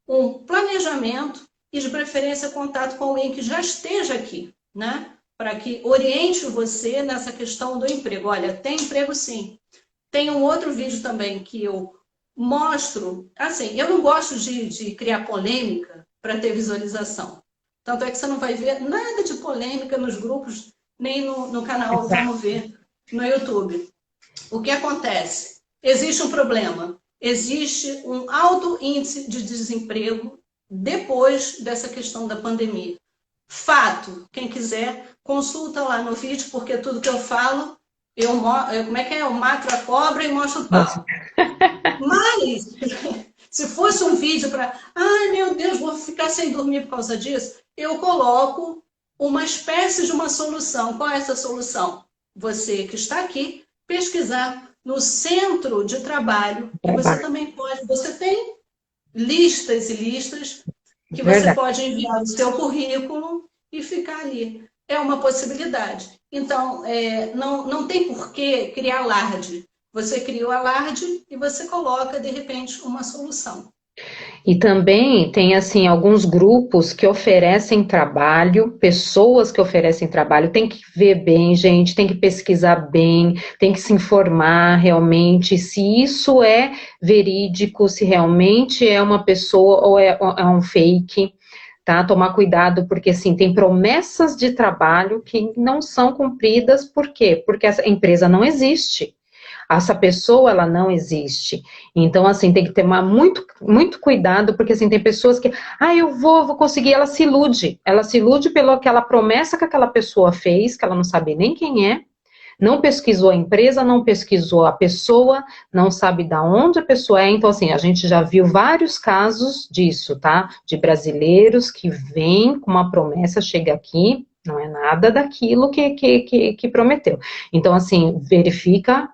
um planejamento e, de preferência, contato com alguém que já esteja aqui, né? Para que oriente você nessa questão do emprego. Olha, tem emprego sim. Tem um outro vídeo também que eu mostro, assim, eu não gosto de criar polêmica para ter visualização. Tanto é que você não vai ver nada de polêmica nos grupos, nem no canal Vamos Ver no YouTube. O que acontece? Existe um problema. Existe um alto índice de desemprego depois dessa questão da pandemia. Fato, quem quiser, consulta lá no vídeo, porque tudo que eu falo como é que é? Eu mato a cobra e mostro o Nossa, pau. Mas, se fosse um vídeo para, ai meu Deus, vou ficar sem dormir por causa disso, eu coloco uma espécie de uma solução. Qual é essa solução? Você que está aqui, pesquisar no centro de trabalho, que você trabalho. também pode, você tem listas e listas que você Verdade. pode enviar o seu currículo e ficar ali. É uma possibilidade. Então, não tem por que criar alarde. Você cria o alarde e você coloca, de repente, uma solução. E também tem, assim, alguns grupos que oferecem trabalho, pessoas que oferecem trabalho, tem que ver bem, gente, tem que pesquisar bem, tem que se informar realmente se isso é verídico, se realmente é uma pessoa ou é um fake, tá? Tomar cuidado, porque, assim, tem promessas de trabalho que não são cumpridas, por quê? Porque essa empresa não existe. Essa pessoa, ela não existe. Então, assim, tem que ter muito, muito cuidado, porque, assim, tem pessoas que, eu vou conseguir, ela se ilude pela aquela promessa que aquela pessoa fez, que ela não sabe nem quem é, não pesquisou a empresa, não pesquisou a pessoa, não sabe da onde a pessoa é. Então, assim, a gente já viu vários casos disso, tá? De brasileiros que vêm com uma promessa, chega aqui, não é nada daquilo que prometeu. Então, assim, verifica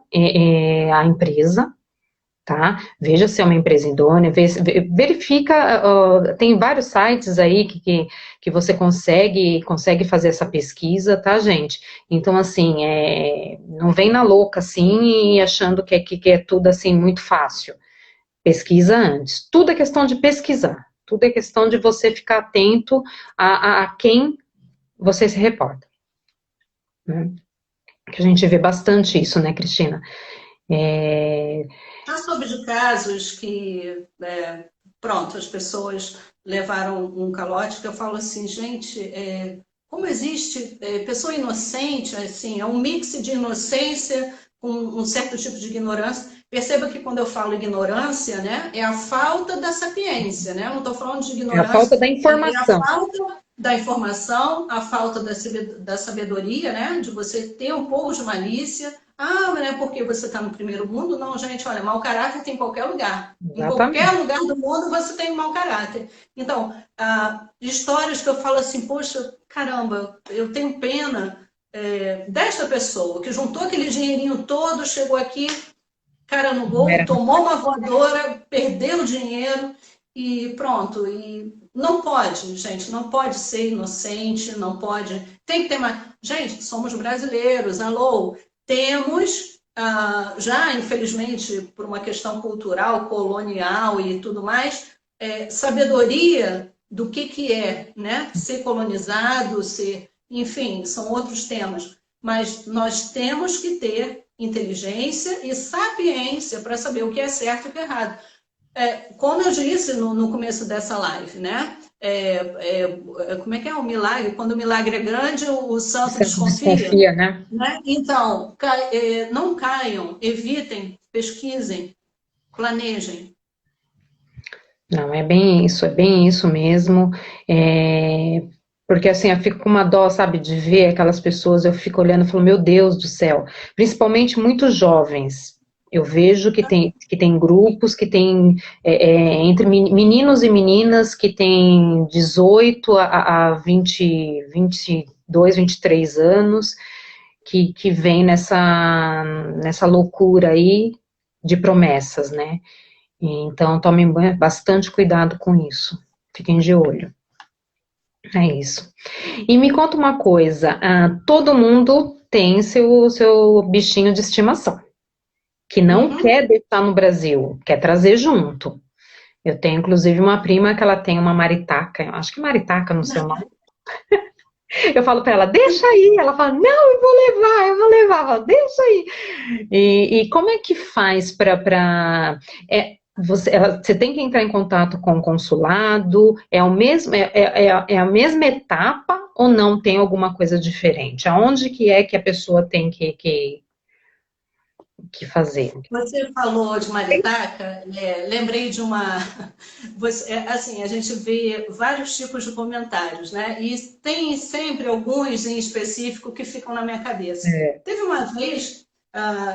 a empresa, tá? Veja se é uma empresa idônea, verifica, tem vários sites aí que você consegue fazer essa pesquisa, tá, gente? Então, assim, não vem na louca, assim, e achando que é tudo, assim, muito fácil. Pesquisa antes. Tudo é questão de pesquisar. Tudo é questão de você ficar atento a quem você se reporta, né? Que a gente vê bastante isso, né, Cristina? É, Já soube de casos que, pronto, as pessoas levaram um calote, que eu falo assim, gente, como existe pessoa inocente, assim, é um mix de inocência com um certo tipo de ignorância. Perceba que quando eu falo ignorância, né, é a falta da sapiência, né? Eu não estou falando de é a falta ignorância, da é a informação. falta da informação, a falta da sabedoria, né? De você ter um pouco de malícia. Ah, mas não é porque você está no primeiro mundo? Não, gente, olha, mau caráter tem em qualquer lugar. Em qualquer Exatamente. lugar do mundo você tem mau caráter. Então, histórias que eu falo assim, poxa, caramba, eu tenho pena desta pessoa que juntou aquele dinheirinho todo, chegou aqui, cara no Não gol, era. tomou uma voadora, perdeu o dinheiro e pronto. E não pode, gente, não pode ser inocente, não pode. Tem que ter mais. Gente, somos brasileiros, alô, temos. Já, infelizmente, por uma questão cultural, colonial e tudo mais, sabedoria do que é, né? Ser colonizado, enfim, são outros temas. Mas nós temos que ter inteligência e sapiência para saber o que é certo e o que é errado. Como eu disse no começo dessa live, né? Como é que é o milagre? Quando o milagre é grande, o santo Você desconfia. desconfia, né? Né? Então, não caiam, evitem, pesquisem, planejem. Não, é bem isso mesmo. Porque assim, eu fico com uma dó, sabe, de ver aquelas pessoas, eu fico olhando e falo, meu Deus do céu, principalmente muito jovens. Eu vejo que tem grupos que tem entre meninos e meninas que têm 18 a 20, 22, 23 anos, que vem nessa loucura aí de promessas, né? Então, tomem bastante cuidado com isso. Fiquem de olho. É isso. E me conta uma coisa: todo mundo tem seu bichinho de estimação, que não Uhum. quer deixar no Brasil, quer trazer junto. Eu tenho, inclusive, uma prima que ela tem uma maritaca, eu acho que maritaca no seu nome. Eu falo para ela, deixa aí. Ela fala, não, eu vou levar. Eu falo, deixa aí. E como é que faz para você tem que entrar em contato com o consulado? É a mesma etapa ou não tem alguma coisa diferente? Aonde que é que a pessoa tem que fazer? Você falou de maritaca, lembrei de uma. Assim, a gente vê vários tipos de comentários, né? E tem sempre alguns em específico que ficam na minha cabeça. É, Teve uma vez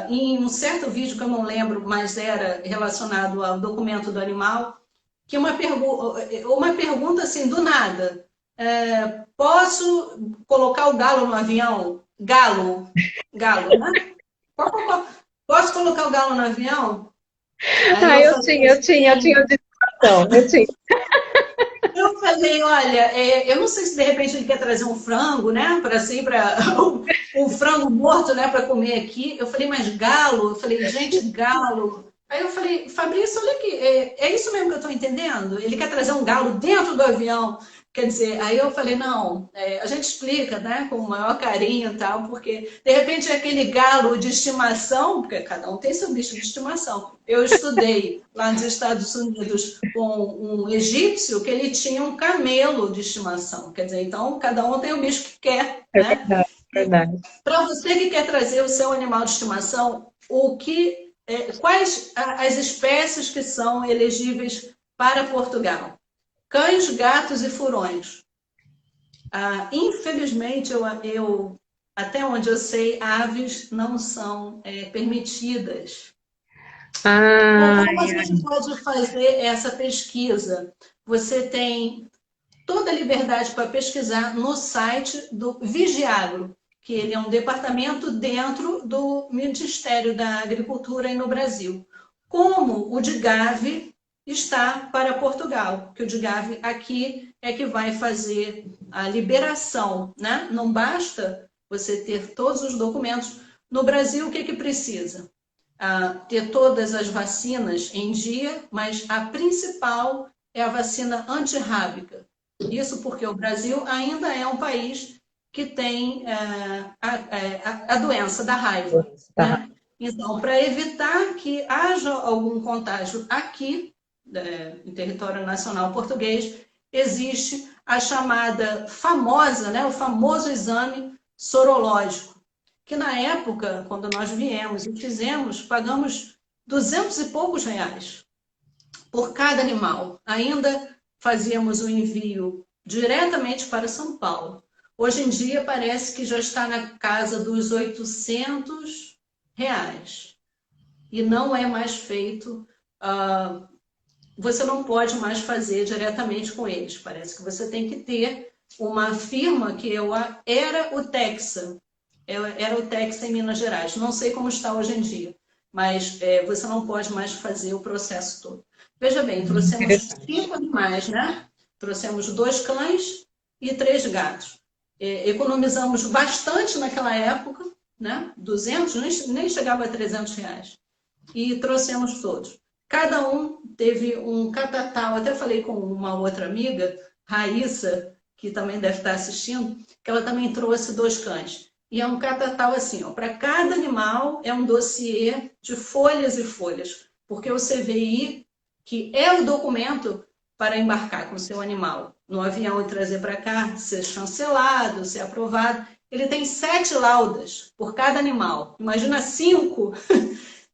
em um certo vídeo que eu não lembro, mas era relacionado ao documento do animal, que uma pergunta assim, do nada. Posso colocar o galo no avião? Galo, né? Posso colocar o galo no avião? Aí Ah, eu falei eu tinha assim, audição, eu tinha. eu falei, olha, eu não sei se de repente ele quer trazer um frango, né, para assim, para um frango morto, né, para comer aqui. Eu falei, mas galo? Eu falei, gente, galo. Aí eu falei, Fabrício, olha aqui, é isso mesmo que eu estou entendendo? Ele quer trazer um galo dentro do avião. Quer dizer, aí eu falei, não, a gente explica, né, com o maior carinho e tal, porque de repente é aquele galo de estimação, porque cada um tem seu bicho de estimação. Eu estudei lá nos Estados Unidos com um egípcio que ele tinha um camelo de estimação. Quer dizer, então cada um tem o bicho que quer, É né? verdade, é verdade. Para você que quer trazer o seu animal de estimação, quais as espécies que são elegíveis para Portugal? Cães, gatos e furões. Infelizmente, até onde eu sei, aves não são permitidas. Então, Ah, como a gente pode fazer essa pesquisa? Você tem toda a liberdade para pesquisar no site do Vigiagro, que ele é um departamento dentro do Ministério da Agricultura e no Brasil. Como o DIGAV está para Portugal, que o DIGAV aqui é que vai fazer a liberação, né? Não basta você ter todos os documentos. No Brasil, o que precisa? Ter todas as vacinas em dia, mas a principal é a vacina antirrábica. Isso porque o Brasil ainda é um país que tem a doença da raiva, tá. né? Então, para evitar que haja algum contágio aqui, em território nacional português, existe a chamada famosa, né, o famoso exame sorológico, que na época, quando nós viemos e fizemos, pagamos 200 e poucos reais por cada animal. Ainda fazíamos o envio diretamente para São Paulo. Hoje em dia parece que já está na casa dos 800 reais. E não é mais feito, você não pode mais fazer diretamente com eles. Parece que você tem que ter uma firma que era o Texa. Era o Texa em Minas Gerais. Não sei como está hoje em dia, mas você não pode mais fazer o processo todo. Veja bem, trouxemos Interessante. 5 animais, né? Trouxemos 2 cães e 3 gatos. Economizamos bastante naquela época, né? 200, nem chegava a 300 reais. E trouxemos todos. Cada um teve um catatal. Até falei com uma outra amiga, Raíssa, que também deve estar assistindo, que ela também trouxe 2 cães. E é um catatal assim, para cada animal é um dossiê de folhas e folhas, porque o CVI, que é o documento para embarcar com o seu animal no avião e trazer para cá, ser chancelado, ser aprovado, ele tem 7 laudas por cada animal. Imagina 5,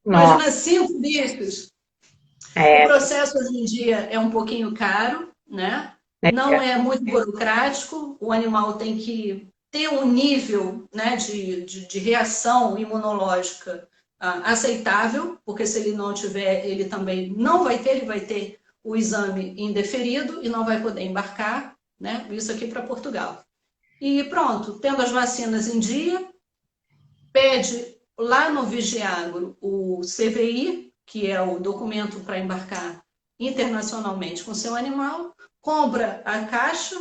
Nossa, imagina 5 bichos. O é, processo hoje em dia é um pouquinho caro, né? Não é muito burocrático, o animal tem que ter um nível, né, de reação imunológica aceitável, porque se ele não tiver, ele também não vai ter, ele vai ter o exame indeferido e não vai poder embarcar, né? Isso aqui para Portugal. E pronto, tendo as vacinas em dia, pede lá no Vigiagro o CVI, que é o documento para embarcar internacionalmente com seu animal, compra a caixa,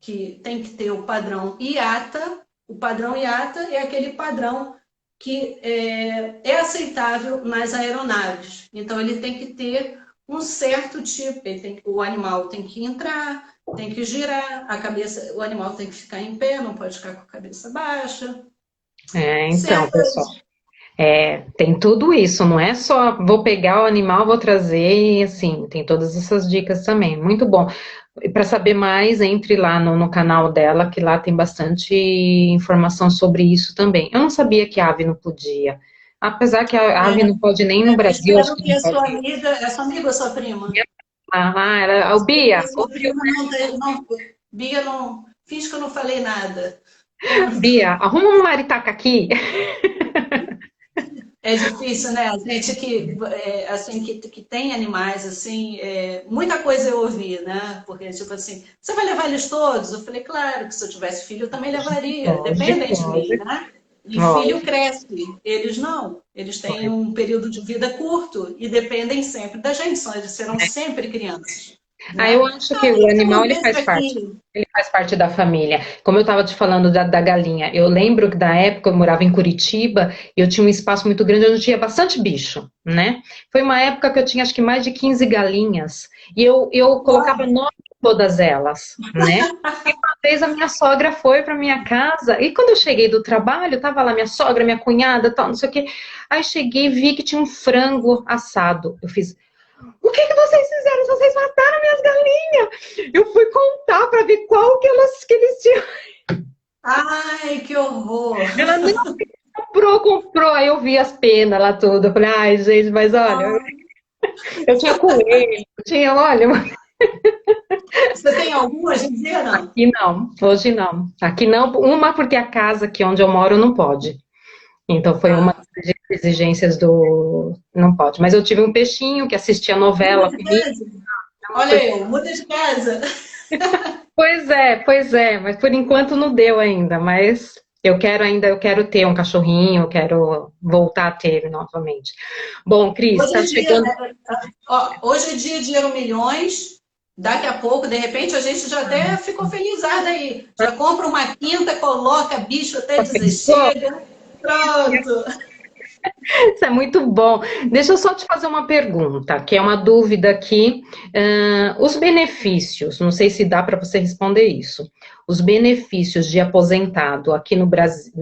que tem que ter o padrão IATA. O padrão IATA é aquele padrão que é aceitável nas aeronaves. Então, ele tem que ter um certo tipo, o animal tem que entrar, tem que girar, a cabeça, o animal tem que ficar em pé, não pode ficar com a cabeça baixa. então, pessoal, Certas tem tudo isso, não é só vou pegar o animal, vou trazer e assim, tem todas essas dicas também. Muito bom. Para saber mais, entre lá no canal dela, que lá tem bastante informação sobre isso também. Eu não sabia que a ave não podia. Apesar que a ave não pode nem no Eu Brasil, acho espero que que não a pode. sua amiga, é sua amiga ou sua prima? Era o Espero que Bia, a sua prima não, Bia não, finge que eu não falei nada. Bia, arruma um maritaca aqui. É difícil, né? A gente que, assim, que tem animais, assim, muita coisa eu ouvi, né? Porque, tipo assim, você vai levar eles todos? Eu falei, claro, que se eu tivesse filho, eu também levaria, Pode, dependem de mim, pode, né? E filho pode, cresce, eles não. Eles têm pode. um período de vida curto e dependem sempre da gente, eles serão sempre crianças, Ah, eu né? acho Ah, que o por que eu animal, não deixo aqui? ele faz parte da família. Como eu estava te falando da galinha, eu lembro que da época eu morava em Curitiba, e eu tinha um espaço muito grande onde tinha bastante bicho, né? Foi uma época que eu tinha acho que mais de 15 galinhas, e eu colocava Uau! nome em todas elas, né? E uma vez a minha sogra foi para minha casa, e quando eu cheguei do trabalho, tava lá minha sogra, minha cunhada, tal, não sei o quê. Aí cheguei e vi que tinha um frango assado. Eu fiz, o que que vocês fizeram? Vocês mataram minhas galinhas. Eu fui contar para ver qual que eles tinham. Ai, que horror! Ela não comprou. Aí eu vi as penas lá tudo. Eu falei, ai, gente, mas olha, eu tinha coelho, eu tinha, olha, Você tem algum hoje em dia, não? aqui não, hoje não. Aqui não, uma porque a casa aqui onde eu moro não pode. Então foi uma Ah, das exigências do. Não pode. Mas eu tive um peixinho que assistia muda novela de comigo, casa. é uma Olha coisa. eu, muda de casa. Pois é, mas por enquanto não deu ainda, mas eu quero ter um cachorrinho, eu quero voltar a ter novamente. Bom, Cris, Hoje está em dia, chegando. hoje em dia, dinheiro milhões. Daqui a pouco, de repente, a gente já até ficou felizada aí. Já compra uma quinta, coloca bicho até dizer chega. Pronto. Isso é muito bom. Deixa eu só te fazer uma pergunta, que é uma dúvida aqui. Os benefícios, não sei se dá para você responder isso. Os benefícios de aposentado aqui no Brasil,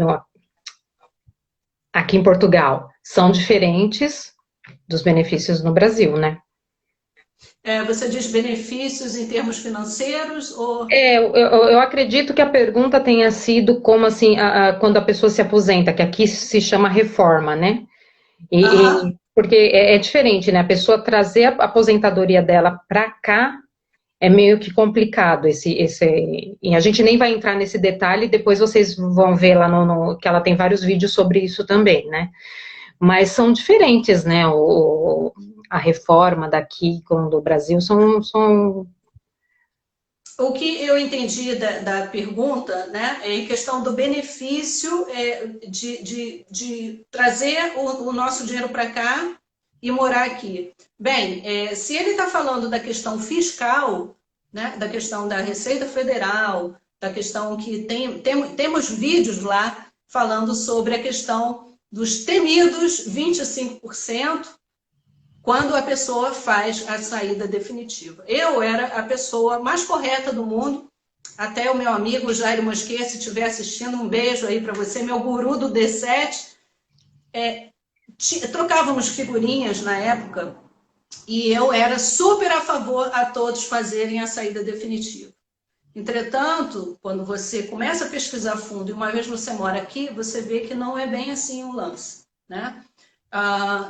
aqui em Portugal, são diferentes dos benefícios no Brasil, né? Você diz benefícios em termos financeiros ou. Eu acredito que a pergunta tenha sido como assim, quando a pessoa se aposenta, que aqui se chama reforma, né? Aham. Porque é diferente, né? A pessoa trazer a aposentadoria dela para cá é meio que complicado. E a gente nem vai entrar nesse detalhe, depois vocês vão ver lá que ela tem vários vídeos sobre isso também, né? Mas são diferentes, né? A reforma daqui com do Brasil são. O que eu entendi da pergunta, né, é em questão do benefício de trazer o nosso dinheiro para cá e morar aqui. Bem, se ele está falando da questão fiscal, né, da questão da Receita Federal, da questão que temos vídeos lá falando sobre a questão dos temidos 25%, quando a pessoa faz a saída definitiva. Eu era a pessoa mais correta do mundo, até o meu amigo Jairo Mosquet, se estiver assistindo, um beijo aí para você, meu guru do D7. Trocávamos figurinhas na época e eu era super a favor a todos fazerem a saída definitiva. Entretanto, quando você começa a pesquisar a fundo e uma vez você mora aqui, você vê que não é bem assim o lance, né?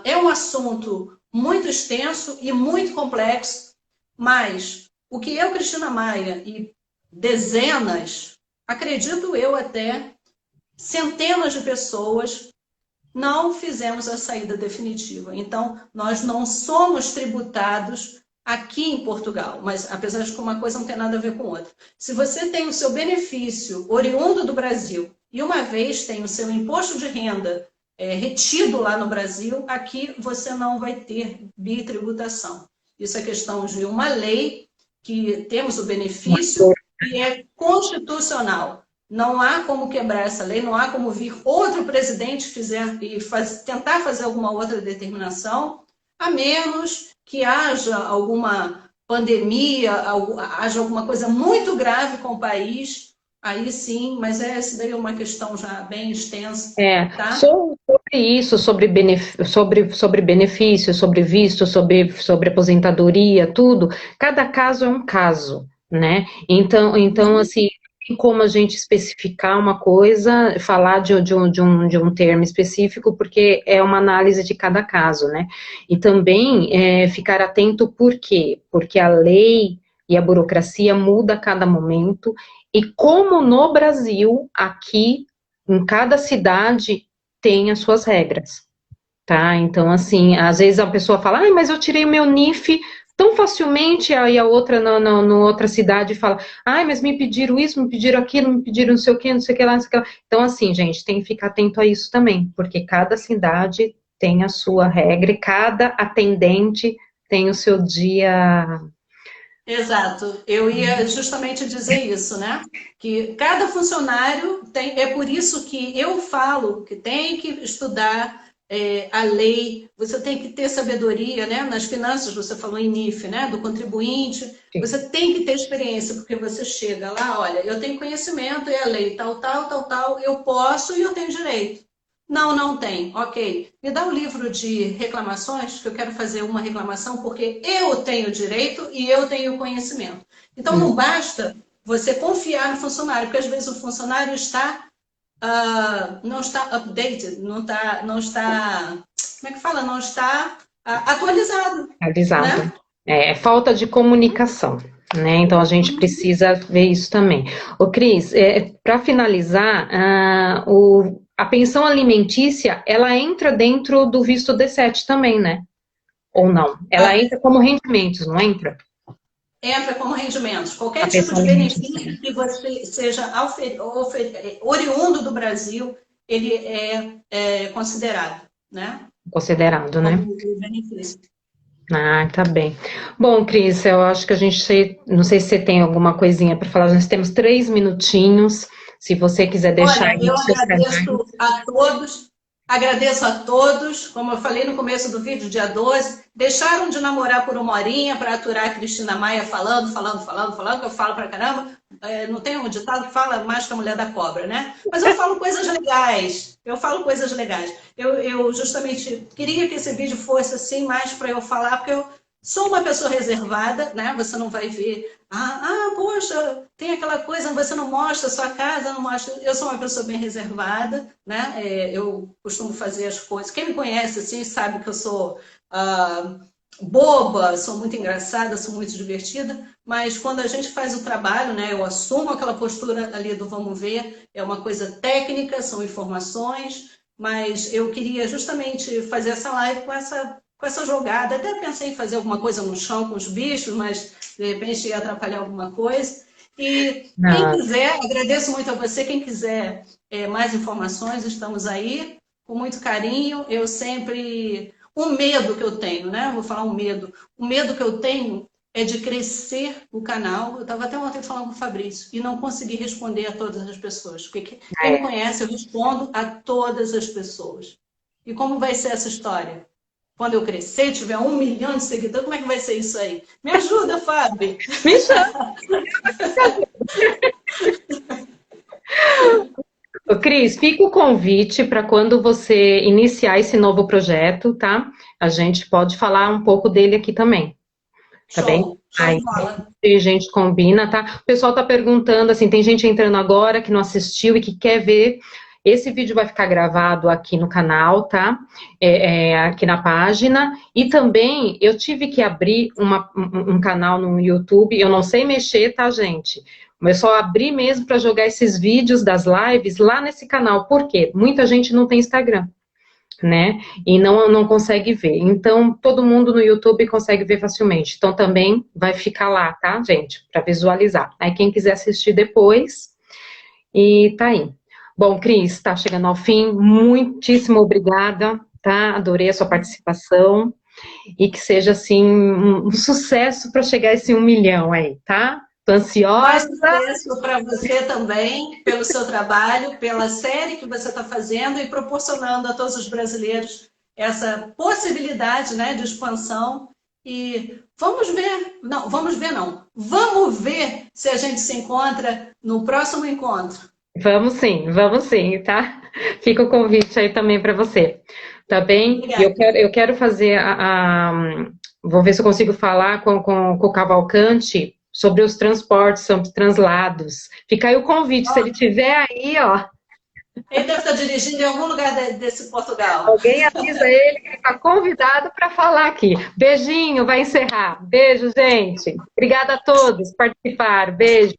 É um assunto muito extenso e muito complexo, mas o que eu, Cristina Maia, e dezenas, acredito eu até, centenas de pessoas, não fizemos a saída definitiva. Então, nós não somos tributados aqui em Portugal, mas apesar de que uma coisa não tem nada a ver com outra. Se você tem o seu benefício oriundo do Brasil e uma vez tem o seu imposto de renda retido lá no Brasil, aqui você não vai ter bitributação. Isso é questão de uma lei que temos o benefício e é constitucional. Não há como quebrar essa lei, não há como vir outro presidente tentar fazer alguma outra determinação, a menos que haja alguma pandemia, haja alguma coisa muito grave com o país, aí sim, mas essa daí é uma questão já bem extensa, tá? Sobre isso, sobre benefícios, sobre visto, sobre aposentadoria, tudo, cada caso é um caso, né? Então assim, tem como a gente especificar uma coisa, falar de um termo específico, porque é uma análise de cada caso, né? E também ficar atento por quê? Porque a lei e a burocracia muda a cada momento, e como no Brasil, aqui, em cada cidade, tem as suas regras. tá? Então, assim, às vezes a pessoa fala, ai, mas eu tirei o meu NIF tão facilmente, aí a outra na outra cidade fala, ai, mas me pediram isso, me pediram aquilo, me pediram não sei o que, não sei o que lá, não sei o que lá. Então, assim, gente, tem que ficar atento a isso também, porque cada cidade tem a sua regra e cada atendente tem o seu dia. Exato, eu ia justamente dizer isso, né? Que cada funcionário tem, é por isso que eu falo que tem que estudar a lei, você tem que ter sabedoria, né? Nas finanças, você falou em NIF, né? Do contribuinte, você tem que ter experiência, porque você chega lá, olha, eu tenho conhecimento, é a lei, tal, tal, tal, tal, eu posso e eu tenho direito. Não, não tem. Ok. Me dá o livro de reclamações, que eu quero fazer uma reclamação, porque eu tenho direito e eu tenho conhecimento. Então, não basta você confiar no funcionário, porque às vezes o funcionário não está updated, não está, como é que fala? Não está atualizado, Atualizado. né? É falta de comunicação, né? Então a gente precisa ver isso também. Ô, Cris, para finalizar, a pensão alimentícia, ela entra dentro do visto D7 também, né? Ou não? Ela A- entra como rendimentos, não entra? Entra como rendimentos. A Qualquer tipo pensão de alimentícia. benefício que você seja oriundo do Brasil, ele é considerado, né? Considerado, né? Como benefício. Ah, tá bem. Bom, Cris, eu acho que a gente, não sei se você tem alguma coisinha para falar, nós temos 3 minutinhos, se você quiser deixar Olha, aí eu os seus canais. agradeço a todos, como eu falei no começo do vídeo, dia 12, deixaram de namorar por uma horinha para aturar a Cristina Maia falando, que eu falo pra caramba. Não tem um ditado que fala mais que a mulher da cobra, né? Mas eu falo coisas legais, eu justamente queria que esse vídeo fosse assim, mais para eu falar, porque eu sou uma pessoa reservada, né? Você não vai ver poxa, tem aquela coisa, você não mostra a sua casa, não mostra. Eu sou uma pessoa bem reservada, né? Eu costumo fazer as coisas. Quem me conhece assim sabe que eu sou boba, sou muito engraçada, sou muito divertida, mas quando a gente faz o trabalho, né? Eu assumo aquela postura ali do vamos ver, é uma coisa técnica, são informações, mas eu queria justamente fazer essa live com essa jogada. Até pensei em fazer alguma coisa no chão com os bichos, mas de repente ia atrapalhar alguma coisa. E quem Não, quiser, agradeço muito a você, quem quiser mais informações, estamos aí, com muito carinho. Eu sempre. O medo que eu tenho, né? Vou falar um medo. O medo que eu tenho é de crescer o canal. Eu estava até ontem falando com o Fabrício e não consegui responder a todas as pessoas. Porque quem me é. conhece, eu respondo a todas as pessoas. E como vai ser essa história? Quando eu crescer, tiver 1 milhão de seguidores, como é que vai ser isso aí? Me ajuda, Fábio! Me chama. Ô, Cris, fica o convite para quando você iniciar esse novo projeto, tá? A gente pode falar um pouco dele aqui também, tá bem? Show, show Aí de bola. a gente combina, tá? O pessoal tá perguntando, assim, tem gente entrando agora que não assistiu e que quer ver. Esse vídeo vai ficar gravado aqui no canal, tá? Aqui na página. E também eu tive que abrir um canal no YouTube. Eu não sei mexer, tá, gente? Mas só abri mesmo para jogar esses vídeos das lives lá nesse canal. Por quê? Muita gente não tem Instagram, né? E não consegue ver. Então, todo mundo no YouTube consegue ver facilmente. Então, também vai ficar lá, tá, gente? Para visualizar. Aí, quem quiser assistir depois, e tá aí. Bom, Cris, tá chegando ao fim. Muitíssimo obrigada, tá? Adorei a sua participação. E que seja, assim, um sucesso para chegar a esse 1 milhão aí, tá? Tô Mais ansiosa. sucesso para você também, pelo seu trabalho, pela série que você está fazendo e proporcionando a todos os brasileiros essa possibilidade, né, de expansão. E vamos ver se a gente se encontra no próximo encontro. Vamos sim, tá? Fica o convite aí também para você, tá bem? E Obrigada. eu quero fazer vou ver se eu consigo falar com o Cavalcante sobre os transportes, sobre os translados. Fica aí o convite, se ele tiver aí, ó, Ele deve estar dirigindo em algum lugar desse Portugal. alguém avisa ele que ele está convidado para falar aqui. Beijinho, vai encerrar. Beijo, gente. Obrigada a todos que participaram. Beijo.